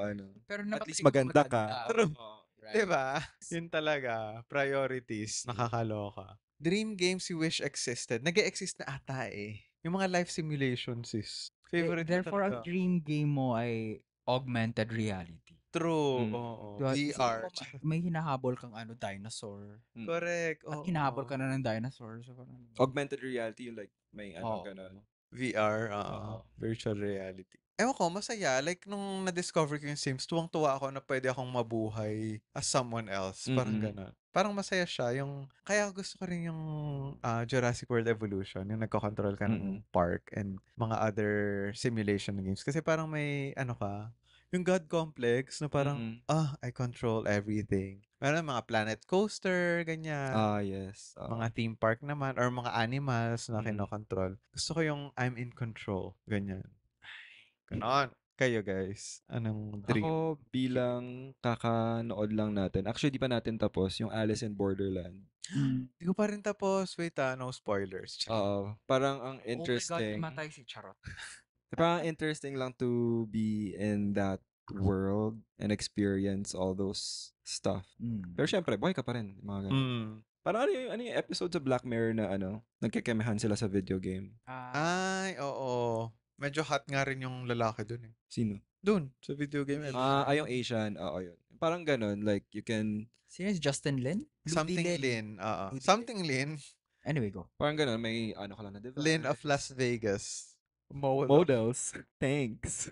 Pero at least maganda ka. True. Right. Diba? Yun talaga. Priorities. Nakakaloka. Dream games you wish existed. Nag-exist na ata eh. Yung mga life simulations is. Favorite ko Therefore, ang talaga. dream game mo ay augmented reality. True, Mm. oo. Diba, isipin VR. mo, may hinahabol kang dinosaur. Mm. Correct, At oo. hinahabol ka na ng dinosaur. So, parang, Augmented reality, yung like, may Oo. ganon. VR, Oo. virtual reality. Ewan ko, masaya. Like, nung na-discover ko yung Sims, tuwang-tuwa ako na pwede akong mabuhay as someone else. Parang Mm. gano'n. Parang masaya siya. Kaya gusto ko rin yung Jurassic World Evolution, yung nagko-control ka ng park and mga other simulation games. Kasi parang may, yung God complex na parang, Mm. I control everything. Meron mga planet coaster, ganyan. Yes. Mga theme park naman or mga animals na Mm. kinokontrol. Gusto ko yung I'm in control. Ganyan. Ganon. Kayo guys, anong dream? Ako bilang kakanood lang natin. Actually, di pa natin tapos yung Alice in Borderland. Hindi ko pa rin tapos. Wait, no spoilers. Oo. Parang ang oh my God, interesting. namatay si Charot. Parang interesting lang to be in that world and experience all those stuff. Pero syempre, buhay ka pa rin. Mga ganun. Mm. Parang ano yung episode sa Black Mirror na nagkekemehan sila sa video game? Ay, oo. Medyo hot nga rin yung lalaki dun eh. Sino? Dun, sa video game Asian. Yung Asian. Oo, yun. Parang ganun. Like, you can... Sino is Justin Lin? Something Ludi Lin. Ludi Something Lin. Anyway, go. Parang ganun. May ka lang na device. Lin of Las Vegas. Models. Thanks.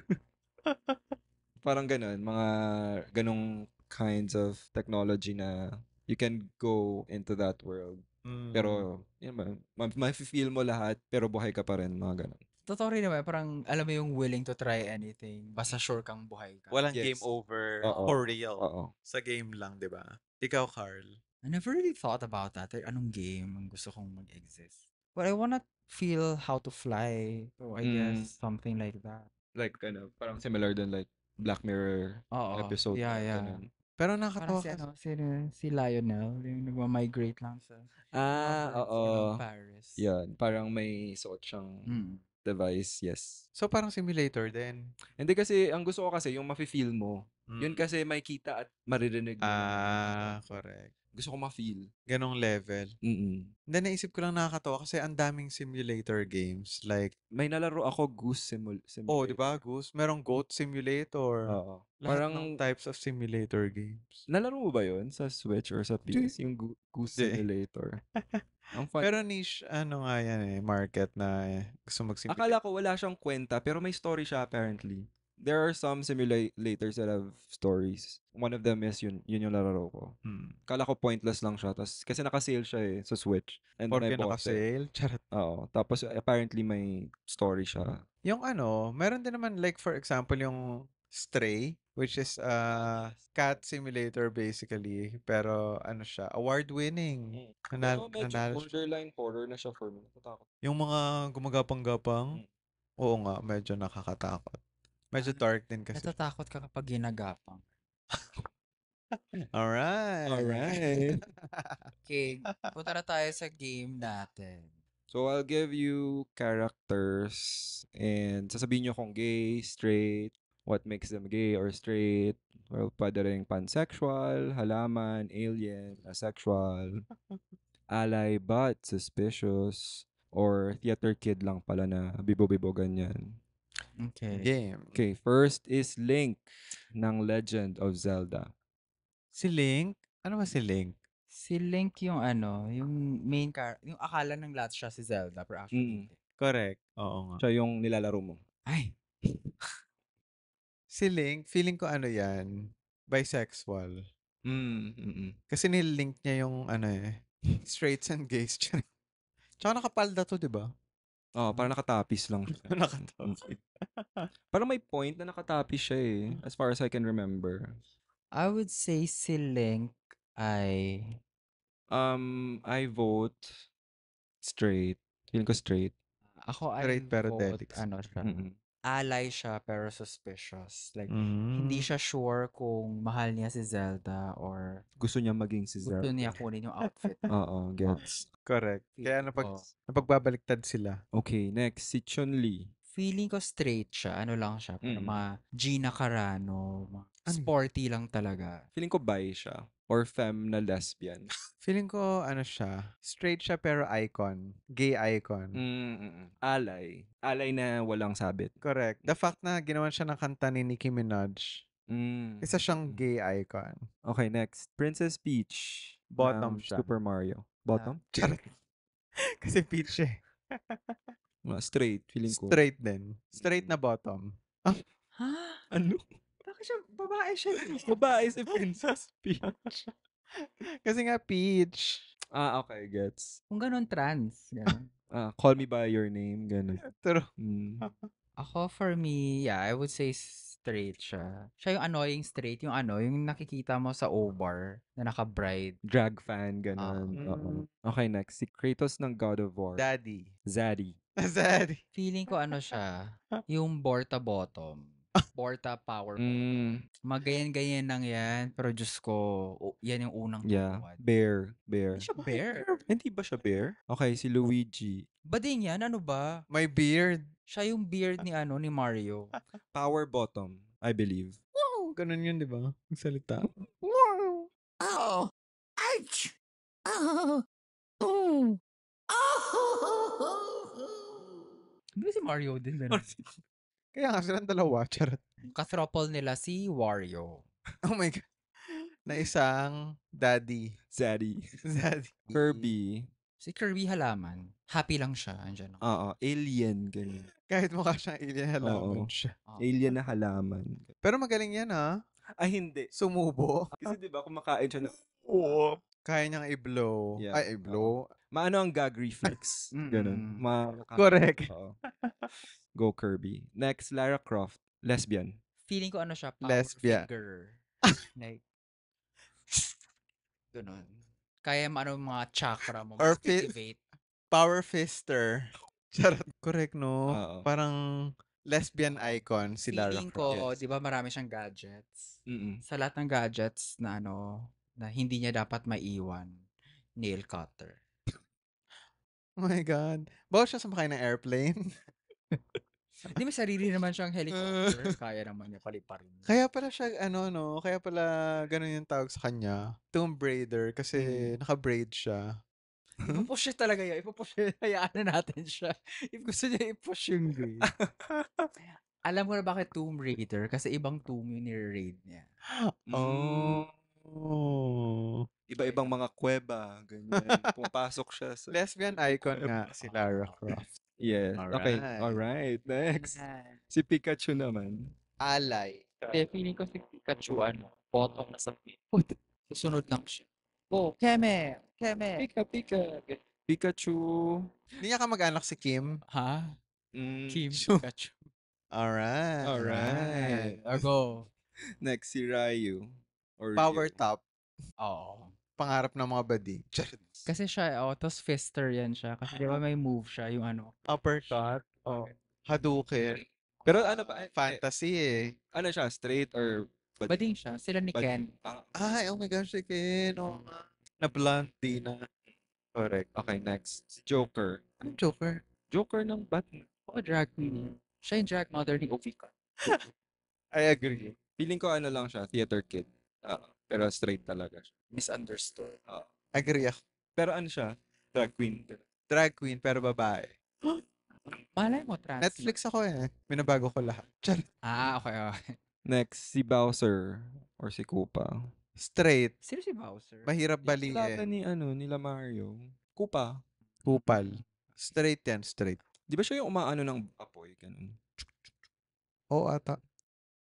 Parang ganun. Mga ganong kinds of technology na you can go into that world. Pero, yun ba, ma-feel mo lahat, pero buhay ka pa rin. Mga ganun. Totoo rin naman, parang alam mo yung willing to try anything. Basta sure kang buhay ka. Walang Yes. game over Oo. for real. Oo. Sa game lang, di ba? Ikaw, Carl. I never really thought about that. Like, anong game ang gusto kong mag-exist? But I wanna feel how to fly. So I guess something like that. Like, parang similar din like Black Mirror Oo. episode. Yeah, yeah. Ganun. Pero Parang nakatawa si Lionel, yung nagma-migrate lang sa Oo. Paris. Yan. Parang may suot siyang device. Yes. So, parang simulator din. Hindi kasi, ang gusto ko kasi, yung mafe-feel mo. Yun kasi may kita at maririnig mo. Correct. Gusto ko ma-feel. Ganong level. Then, naisip ko lang nakakatawa kasi ang daming simulator games. Like, may nalaro ako Goose Simulator. oh, di ba, Goose? Merong Goat Simulator. Oo. Lahat Parang, ng types of simulator games. nalaro mo ba yun sa Switch or sa PS? Yung Goose Di. Simulator. Ang fun. Pero niche, nga yan market na gusto mag-simulate. Akala ko wala siyang kwenta, pero may story siya apparently. There are some simulators that have stories. One of them is yun yung laro ko. Akala ko pointless lang siya. Kasi naka-sale siya sa Switch. And then I Porque bought it. naka-sale? Charot. Oo. Tapos apparently may story siya. Yung meron din naman like for example yung Stray, which is cat simulator basically. Pero siya, award-winning. Pero medyo borderline horror na siya for me. Natatakot. Yung mga gumagapang-gapang, oo nga, medyo nakakatakot. Medyo dark din kasi. Natatakot ka kapag ginagapang. Alright. Okay, punta na tayo sa game natin. So, I'll give you characters and sasabihin nyo kung gay, straight, what makes them gay or straight. Well, pwede rin pansexual, halaman, alien, asexual, ally but suspicious, or theater kid lang pala na bibo-bibo ganyan. Okay. Game. Okay, first is Link ng Legend of Zelda. Si Link? Ano ba si Link? Si Link yung yung main character, yung akala ng lahat siya si Zelda, pero actually hindi. Correct. Oo nga. Siya yung nilalaro mo. Ay! Si Link, feeling ko yan, bisexual. Kasi nilink niya yung straights and gays. Tsaka nakapalda to, di ba? Parang nakatapis lang siya. Nakatapis. Parang may point na nakatapis siya as far as I can remember. I would say si Link ay... I vote straight. Feeling ko straight. Ako ay Straight pero vote, delix. siya. Ally siya pero suspicious. Like, hindi Mm. siya sure kung mahal niya si Zelda or Gusto niya maging si Zelda. gusto niya kunin yung outfit. Oo, gets. Correct. Kaya napagbabaliktad sila. Okay, next. Si Chun-Li. Feeling ko straight siya. Ano lang siya. Pero mga Gina Carano. Mga Ano? sporty lang talaga. Feeling ko bi siya. Or femme na lesbian. Feeling ko, siya, straight siya pero icon. Gay icon. Alay. Alay na walang sabit. Correct. The fact na ginawan siya ng kanta ni Nicki Minaj Isa siyang Mm. gay icon. Okay, next. Princess Peach Bottom ng siya. Super Mario. Bottom? Charot. Kasi peach eh. Straight, feeling ko. Straight din. Straight na bottom. Ah, Ha? Ano? Bakit siya, babae siya. Babae si Princess Peach. kasi nga peach. Okay, gets. Kung ganun, trans. Ganun. Call me by your name, ganun. True. Ako, for me, yeah, I would say straight siya. Siya yung annoying straight, yung yung nakikita mo sa O-Bar na naka-bride. Drag fan, ganun. Oo. Okay, next. Si Kratos ng God of War. Daddy. Zaddy. Daddy. Feeling ko siya, yung Borta bottom. Borta power bottom. Magayan-ganyan lang yan, pero Diyos ko, yan yung unang Yeah. tutuwad. Bear. Hindi siya bear. Hindi ba siya bear? Okay, si Luigi. Bading yan, ano ba? My beard. Siya yung beard ni ni Mario. Power bottom, I believe. Wow. Ganun yun, di ba? Ang salita. Wow. Oh. Ouch. Oh. Oh. Di ba si Mario din? Ganun? Kaya nga silang dalawa. Charot. Kathrouple nila si Wario. Oh my God. Na isang daddy. Zaddy. Daddy. Kirby. Si Kirby halaman. Happy lang siya. Andyan. Alien, ganyan. Kahit mukha siyang alien, halaman Oo. siya. Alien na halaman. Pero magaling yan ha. Hindi. Sumubo. Kasi di ba kumakain siya na, Kaya niyang i-blow. Yeah. Ay, i-blow. maano ang gag reflex. Ganun. Correct. Oo. Go Kirby. Next, Lara Croft. Lesbian. Feeling ko siya, power Lesbian. figure. Like, ganun. Kaya mga chakra mo, Or activate. Power fister. Charot. Correct, no? Oo. Parang lesbian icon si Lara Feeling Croft. ko, Yes. di ba marami siyang gadgets? Mm-mm. Sa lahat ng gadgets na na hindi niya dapat maiwan, nail cutter. Oh my God. Bawa siya sumakay ng airplane. Hindi, may sarili naman siyang helicopter. Kaya naman niya paliparin. Kaya pala siya, kaya pala ganun yung tawag sa kanya. Tomb Raider kasi naka-braid siya. Ipupush siya talaga yun. Ipupush siya. Hayaan na natin siya. If gusto niya i-push yung grade. Alam ko na bakit Tomb Raider. Kasi ibang tomb yung nire-raid niya. Oh. Iba-ibang mga kuweba, ganyan. Pumapasok siya sa... Lesbian icon nga si Lara Croft. Yes. Okay. Alright. Alright. Next. Si Pikachu naman. Alay. Feeling ko si Pikachu, bottom na sa feet. Susunod lang siya. Oh, Keme! Pika. Pikachu. Hindi niya kamag-anak si Kim. Ha? Mm, Kim Sure. Pikachu. Alright. Alright. Go. Next, si Ryu. Or Power Ryu. top. Oo. Pangarap ng mga bading. Kasi siya, tapos fister yan siya. Kasi di ba may move siya, yung Uppercut. Oh. Hadouken. Pero ano ba? Fantasy eh. Ano siya? Straight or... bading siya. Sila ni Ken. Ay, oh my gosh, si Ken. Oh, na blondie na. Correct. Okay, next. Si Joker. Anong Joker? Joker ng Batman. Drag queen. Siya yung drag mother ni Ovika. I agree. Feeling ko lang siya, theater kid. Pero straight talaga siya. Misunderstood. Agree ako. Pero ano siya? Drag queen. Drag queen pero babae. Malay mo, trans. Netflix ako eh. Binabago ko lahat. Charot. Okay. Next, si Bowser. Or si Koopa. Straight. Sino si Bowser? Mahirap Laban baliin. nila Mario. Koopa. Kupal. Straight yan, straight. Di ba siya yung umaano ng apoy? Ganun. Oo ata.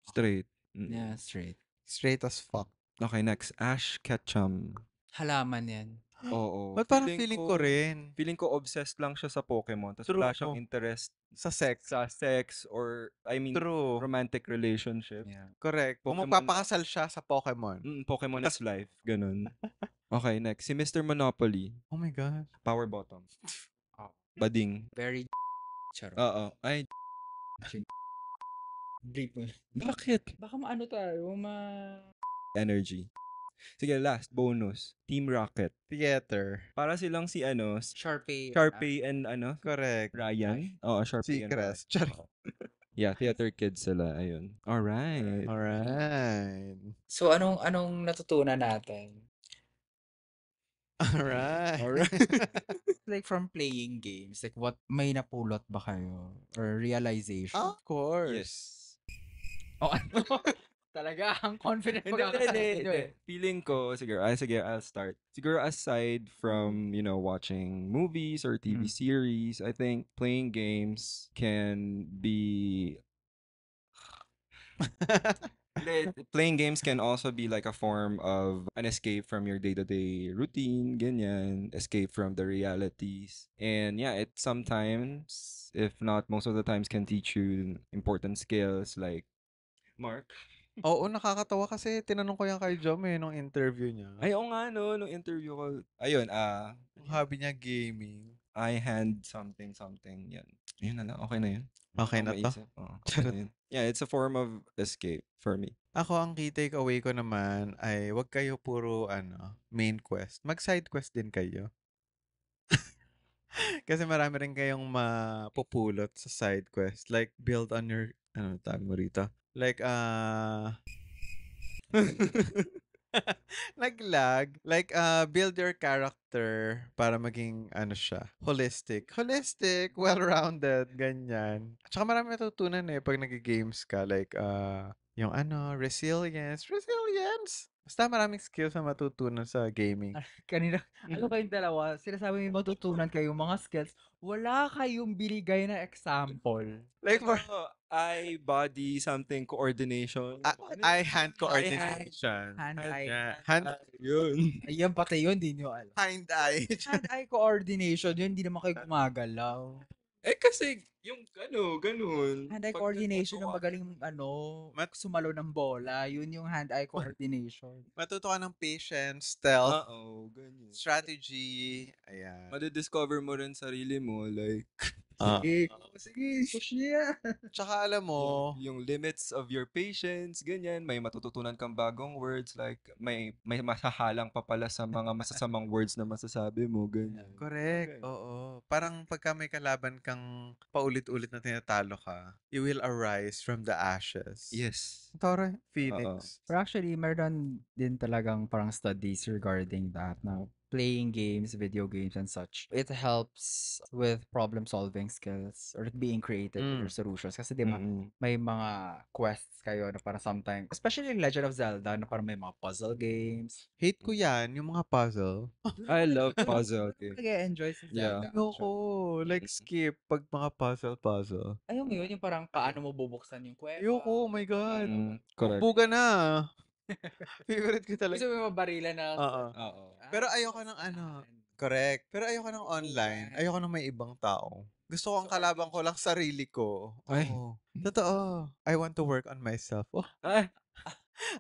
Straight. Yeah, straight. Straight as fuck. Okay, next. Ash Ketchum. Halaman yan. Oo. Ba't parang feeling ko rin Feeling ko obsessed lang siya sa Pokemon. Tapos True. wala siyang interest sa sex. sa sex or, I mean, True. romantic relationship. Yeah. Correct. Kung Pokemon magpapakasal siya sa Pokemon. Pokemon is life. Ganun. Okay, next. Si Mr. Monopoly. Oh my God. Power bottom. Oh. Bading. Very charot. Oo. Ay, Bleep mo. bakit? Baka maano tayo, Energy. Sige, last. Bonus. Team Rocket. Theater. Para silang si Sharpay. Sharpay and Correct. Ryan. Oo, Sharpay and Ryan. Secrets. Charot. Oo. Yeah, theater kids sila. Ayun. Alright. Alright. So, anong natutunan natin? Alright. Like from playing games, like may napulot ba kayo? Or realization? Of course. Yes. Oh, ano? Talaga, ang confident Hindi, hindi, pagkakasabi hindi, nyo hindi. eh. Feeling ko, sige, I'll start. Siguro aside from, watching movies or TV series, I think playing games can be playing games can also be like a form of an escape from your day-to-day routine, ganyan, escape from the realities. And yeah, it sometimes, if not most of the times, can teach you important skills like Mark. Oo, nakakatawa kasi tinanong ko yan kay Jom nung interview niya. Ay, oo nga, no, nung interview ko, ayun, Yung hobby niya gaming. I hand something, yan. Yun na lang, okay na yun. Okay Ako na to? maisip. Oo, okay na yun. Yeah, it's a form of escape for me. Ako, ang key takeaway ko naman ay wag kayo puro main quest. Mag-side quest din kayo. Kasi marami rin kayong mapupulot sa side quest. Like, build on your, tawag mo rito? Like, naglag. Like, build your character para maging, siya, holistic. Holistic, well-rounded, ganyan. At saka marami matutunan pag nag-games ka. Like, yung resilience. Resilience! Basta maraming skills na matutunan sa gaming. Kanina, ano kayong dalawa, sinasabi may matutunan kayong mga skills, wala kayong binigay na example. Like, for Eye, body, something, coordination. eye-hand coordination. Hand-eye. Yeah. Hand, Yun. Ayan, pati yun, di nyo alam. hand-eye. Hand-eye coordination, yun, hindi naman kayo gumagalaw. Eh kasi, yung ganun. Hand-eye Pag coordination ng nagagawa- magaling, sumalo ng bola, yun yung hand-eye coordination. Matuto ka ng patience, stealth, Oo, ganyan. strategy. Ayan. Madidiscover mo rin sarili mo, like, Sige, push niya. Tsaka alam mo, yung limits of your patience, ganyan. May matututunan kang bagong words, like, may masahalang pa pala sa mga masasamang words na masasabi mo, ganyan. correct. Oo. Parang pagka may kalaban kang paulit-ulit na tinatalo ka, you will arise from the ashes. Yes. Tara, Phoenix. But actually, meron din talagang parang studies regarding that na playing games, video games, and such. It helps with problem-solving skills or being creative with your solutions. Kasi di ba, may mga quests kayo na parang sometimes, especially in Legend of Zelda, na parang may mga puzzle games. Hate ko yan, yung mga puzzle. I love puzzle games. Nag-enjoy sa Zelda. Ayoko. Like, skip pag mga puzzle. Ayaw mo yun, yung parang paano mo bubuksan yung kuweba. Ayoko, oh my God. Correct. Buga na. Favorite ko talaga. Gusto mo yung mabarilan na. Oo. Oo. Pero ayoko ng correct. Pero ayoko ng online. Ayoko ng may ibang tao. Gusto ko ang kalabang ko lang sarili ko. Ay. Oo. Totoo. I want to work on myself. Oh, Ay,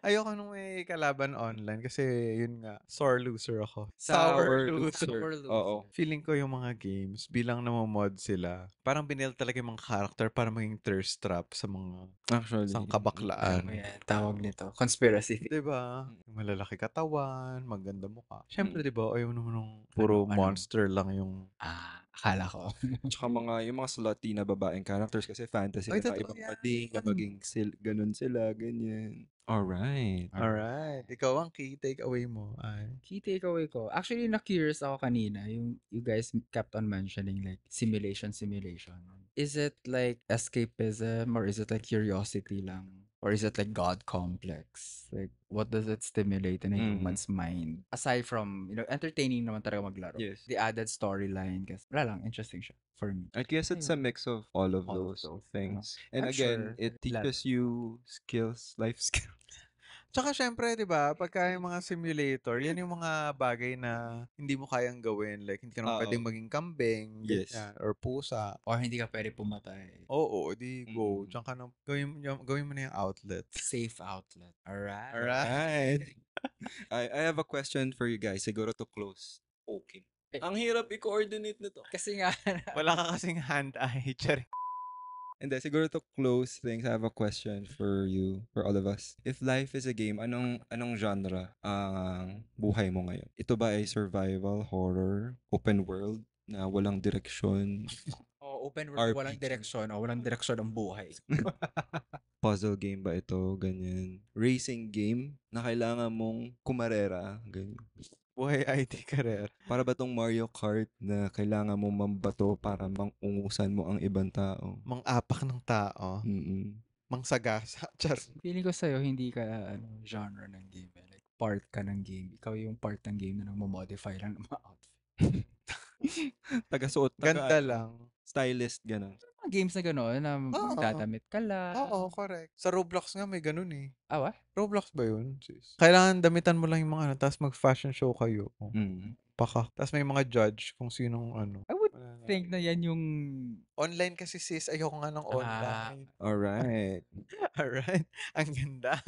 ayoko nung may kalaban online kasi yun nga, sore loser ako. Sour loser. loser. Oo. Feeling ko yung mga games, bilang namamod sila, parang binil talaga yung mga character para maging thirst trap sa mga Actually. sangkabaklaan. Ayan, tawag nito. Conspiracy. Diba? Yung malalaki katawan, maganda mukha. Siyempre, Mm. diba, ayaw naman nung puro Ano? monster lang yung... Akala ko. Tsaka yung mga slutty na babaeng characters kasi fantasy Ay, na totoo ibang yan. pading na maging ganun sila, ganyan. Alright. Alright. Ikaw ang key takeaway mo ay... Key takeaway ko. Actually, na-curious ako kanina. Yung you guys kept on mentioning like simulation. Is it like escapism or is it like curiosity lang? Or is it like God complex? Like, what does it stimulate in a human's mind? Aside from, entertaining naman talaga maglaro. Yes. The added storyline. Kasi, wala lang, interesting siya for me. I guess it's a mix of all of those things. And I'm again, sure it teaches you skills, life skills. Tsaka syempre, di ba, pagka yung mga simulator, yan yung mga bagay na hindi mo kayang gawin. Like, hindi ka naman Oo. pwedeng maging kambing, Yes. ganyan, or pusa. Or hindi ka pwede pumatay. Oo, di go. Mm. Diyan ka na, gawin mo na yung outlet. Safe outlet. Alright. Alright. I have a question for you guys. Siguro to close. Okay. Ang hirap i-coordinate nito. Kasi nga, Wala ka kasing hand-eye. Charing. And then, siguro to close things, I have a question for you, for all of us. If life is a game, anong genre ang buhay mo ngayon? Ito ba ay survival, horror, open world, na walang direksyon, open world, walang RPG. direksyon, o walang direksyon ang buhay. puzzle game ba ito, ganyan? Racing game na kailangan mong kumarera, ganyan. Buhay IT career. Para ba tong Mario Kart na kailangan mong mambato para mangungusan mo ang ibang tao? Mang-apak ng tao. Mm-mm. mangsagasa. Char. Feeling ko sa'yo, hindi ka genre ng game. Like, part ka ng game. Ikaw yung part ng game na nagmo-modify lang ng mga outfit. Taga-suot, Ganda lang. stylist, gano'n. Mga games na gano'n, na Oo. magdadamit ka lang. Oo, correct. Sa Roblox nga may ganun eh. Awa? Roblox ba yun, sis? Kailangan damitan mo lang yung mga ano, tapos mag-fashion show kayo. Mm. Paka. Tapos may mga judge kung sinong ano. I would Wala na. think na yan yung... Online kasi sis, ayoko nga ng online. Alright. Alright. Ang ganda.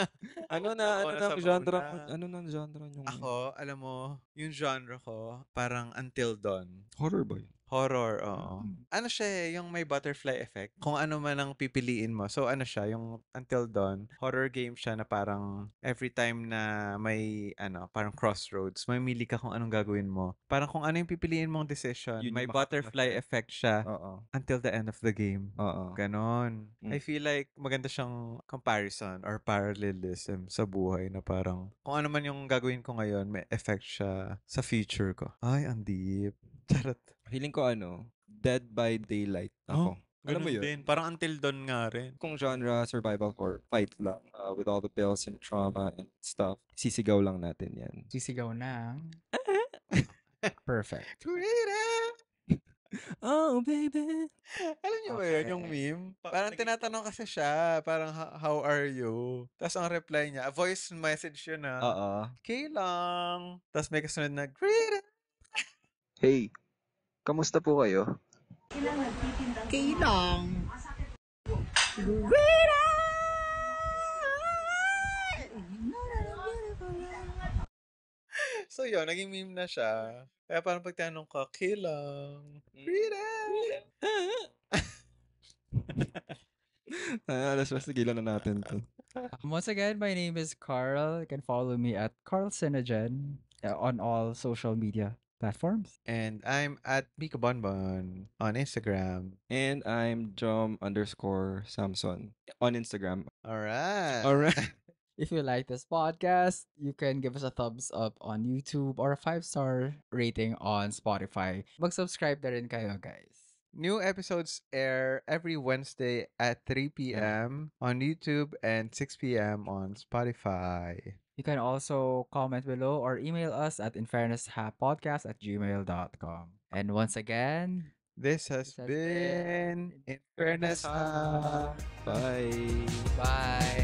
Ano Ako na sa mauna. ano ng genre yung Ako, alam mo, yung genre ko, parang Until Dawn. horror ba yun? Horror, oo. Ano siya eh, yung may butterfly effect. Kung ano man ang pipiliin mo. So ano siya, yung Until Dawn, horror game siya na parang every time na may parang crossroads, mamili ka kung anong gagawin mo. Parang kung ano yung pipiliin mong decision, Yun yung may makaka- butterfly effect siya Oo. until the end of the game. Oo. Ganon. Mm. I feel like maganda siyang comparison or parallelism sa buhay na parang kung ano man yung gagawin ko ngayon, may effect siya sa future ko. Ay, ang deep. Charot. Feeling ko Dead by Daylight ako. Alam mo Ganun yun? din. Parang Until Dawn nga rin. Kung genre, survival or fight lang with all the pills and trauma and stuff, sisigaw lang natin yan. Sisigaw na. Perfect. Oh, baby. Alam niyo ba yun, yung meme? Parang tinatanong kasi siya, parang how are you? Tapos ang reply niya, a voice message yun Oo. okay lang. Tapos may kasunod na, greetings. Hey, kamusta po kayo? Kilang. So yun, naging meme na siya. Kaya parang pag tinanong ka, okay lang. Greetings. Alas, sigilan na natin to. Once again, my name is Carl. You can follow me at Carl Sinagen on all social media platforms. And I'm at Mika Bonbon on Instagram. And I'm Jom_Samson on Instagram. Alright. Alright. If you like this podcast, you can give us a thumbs up on YouTube or a 5-star rating on Spotify. Mag-subscribe na rin kayo, guys. New episodes air every Wednesday at 3 p.m. on YouTube and 6 p.m. on Spotify. You can also comment below or email us at infairnesspodcast@gmail.com. And once again, This has This has been been In Fairness Ha. Bye. bye!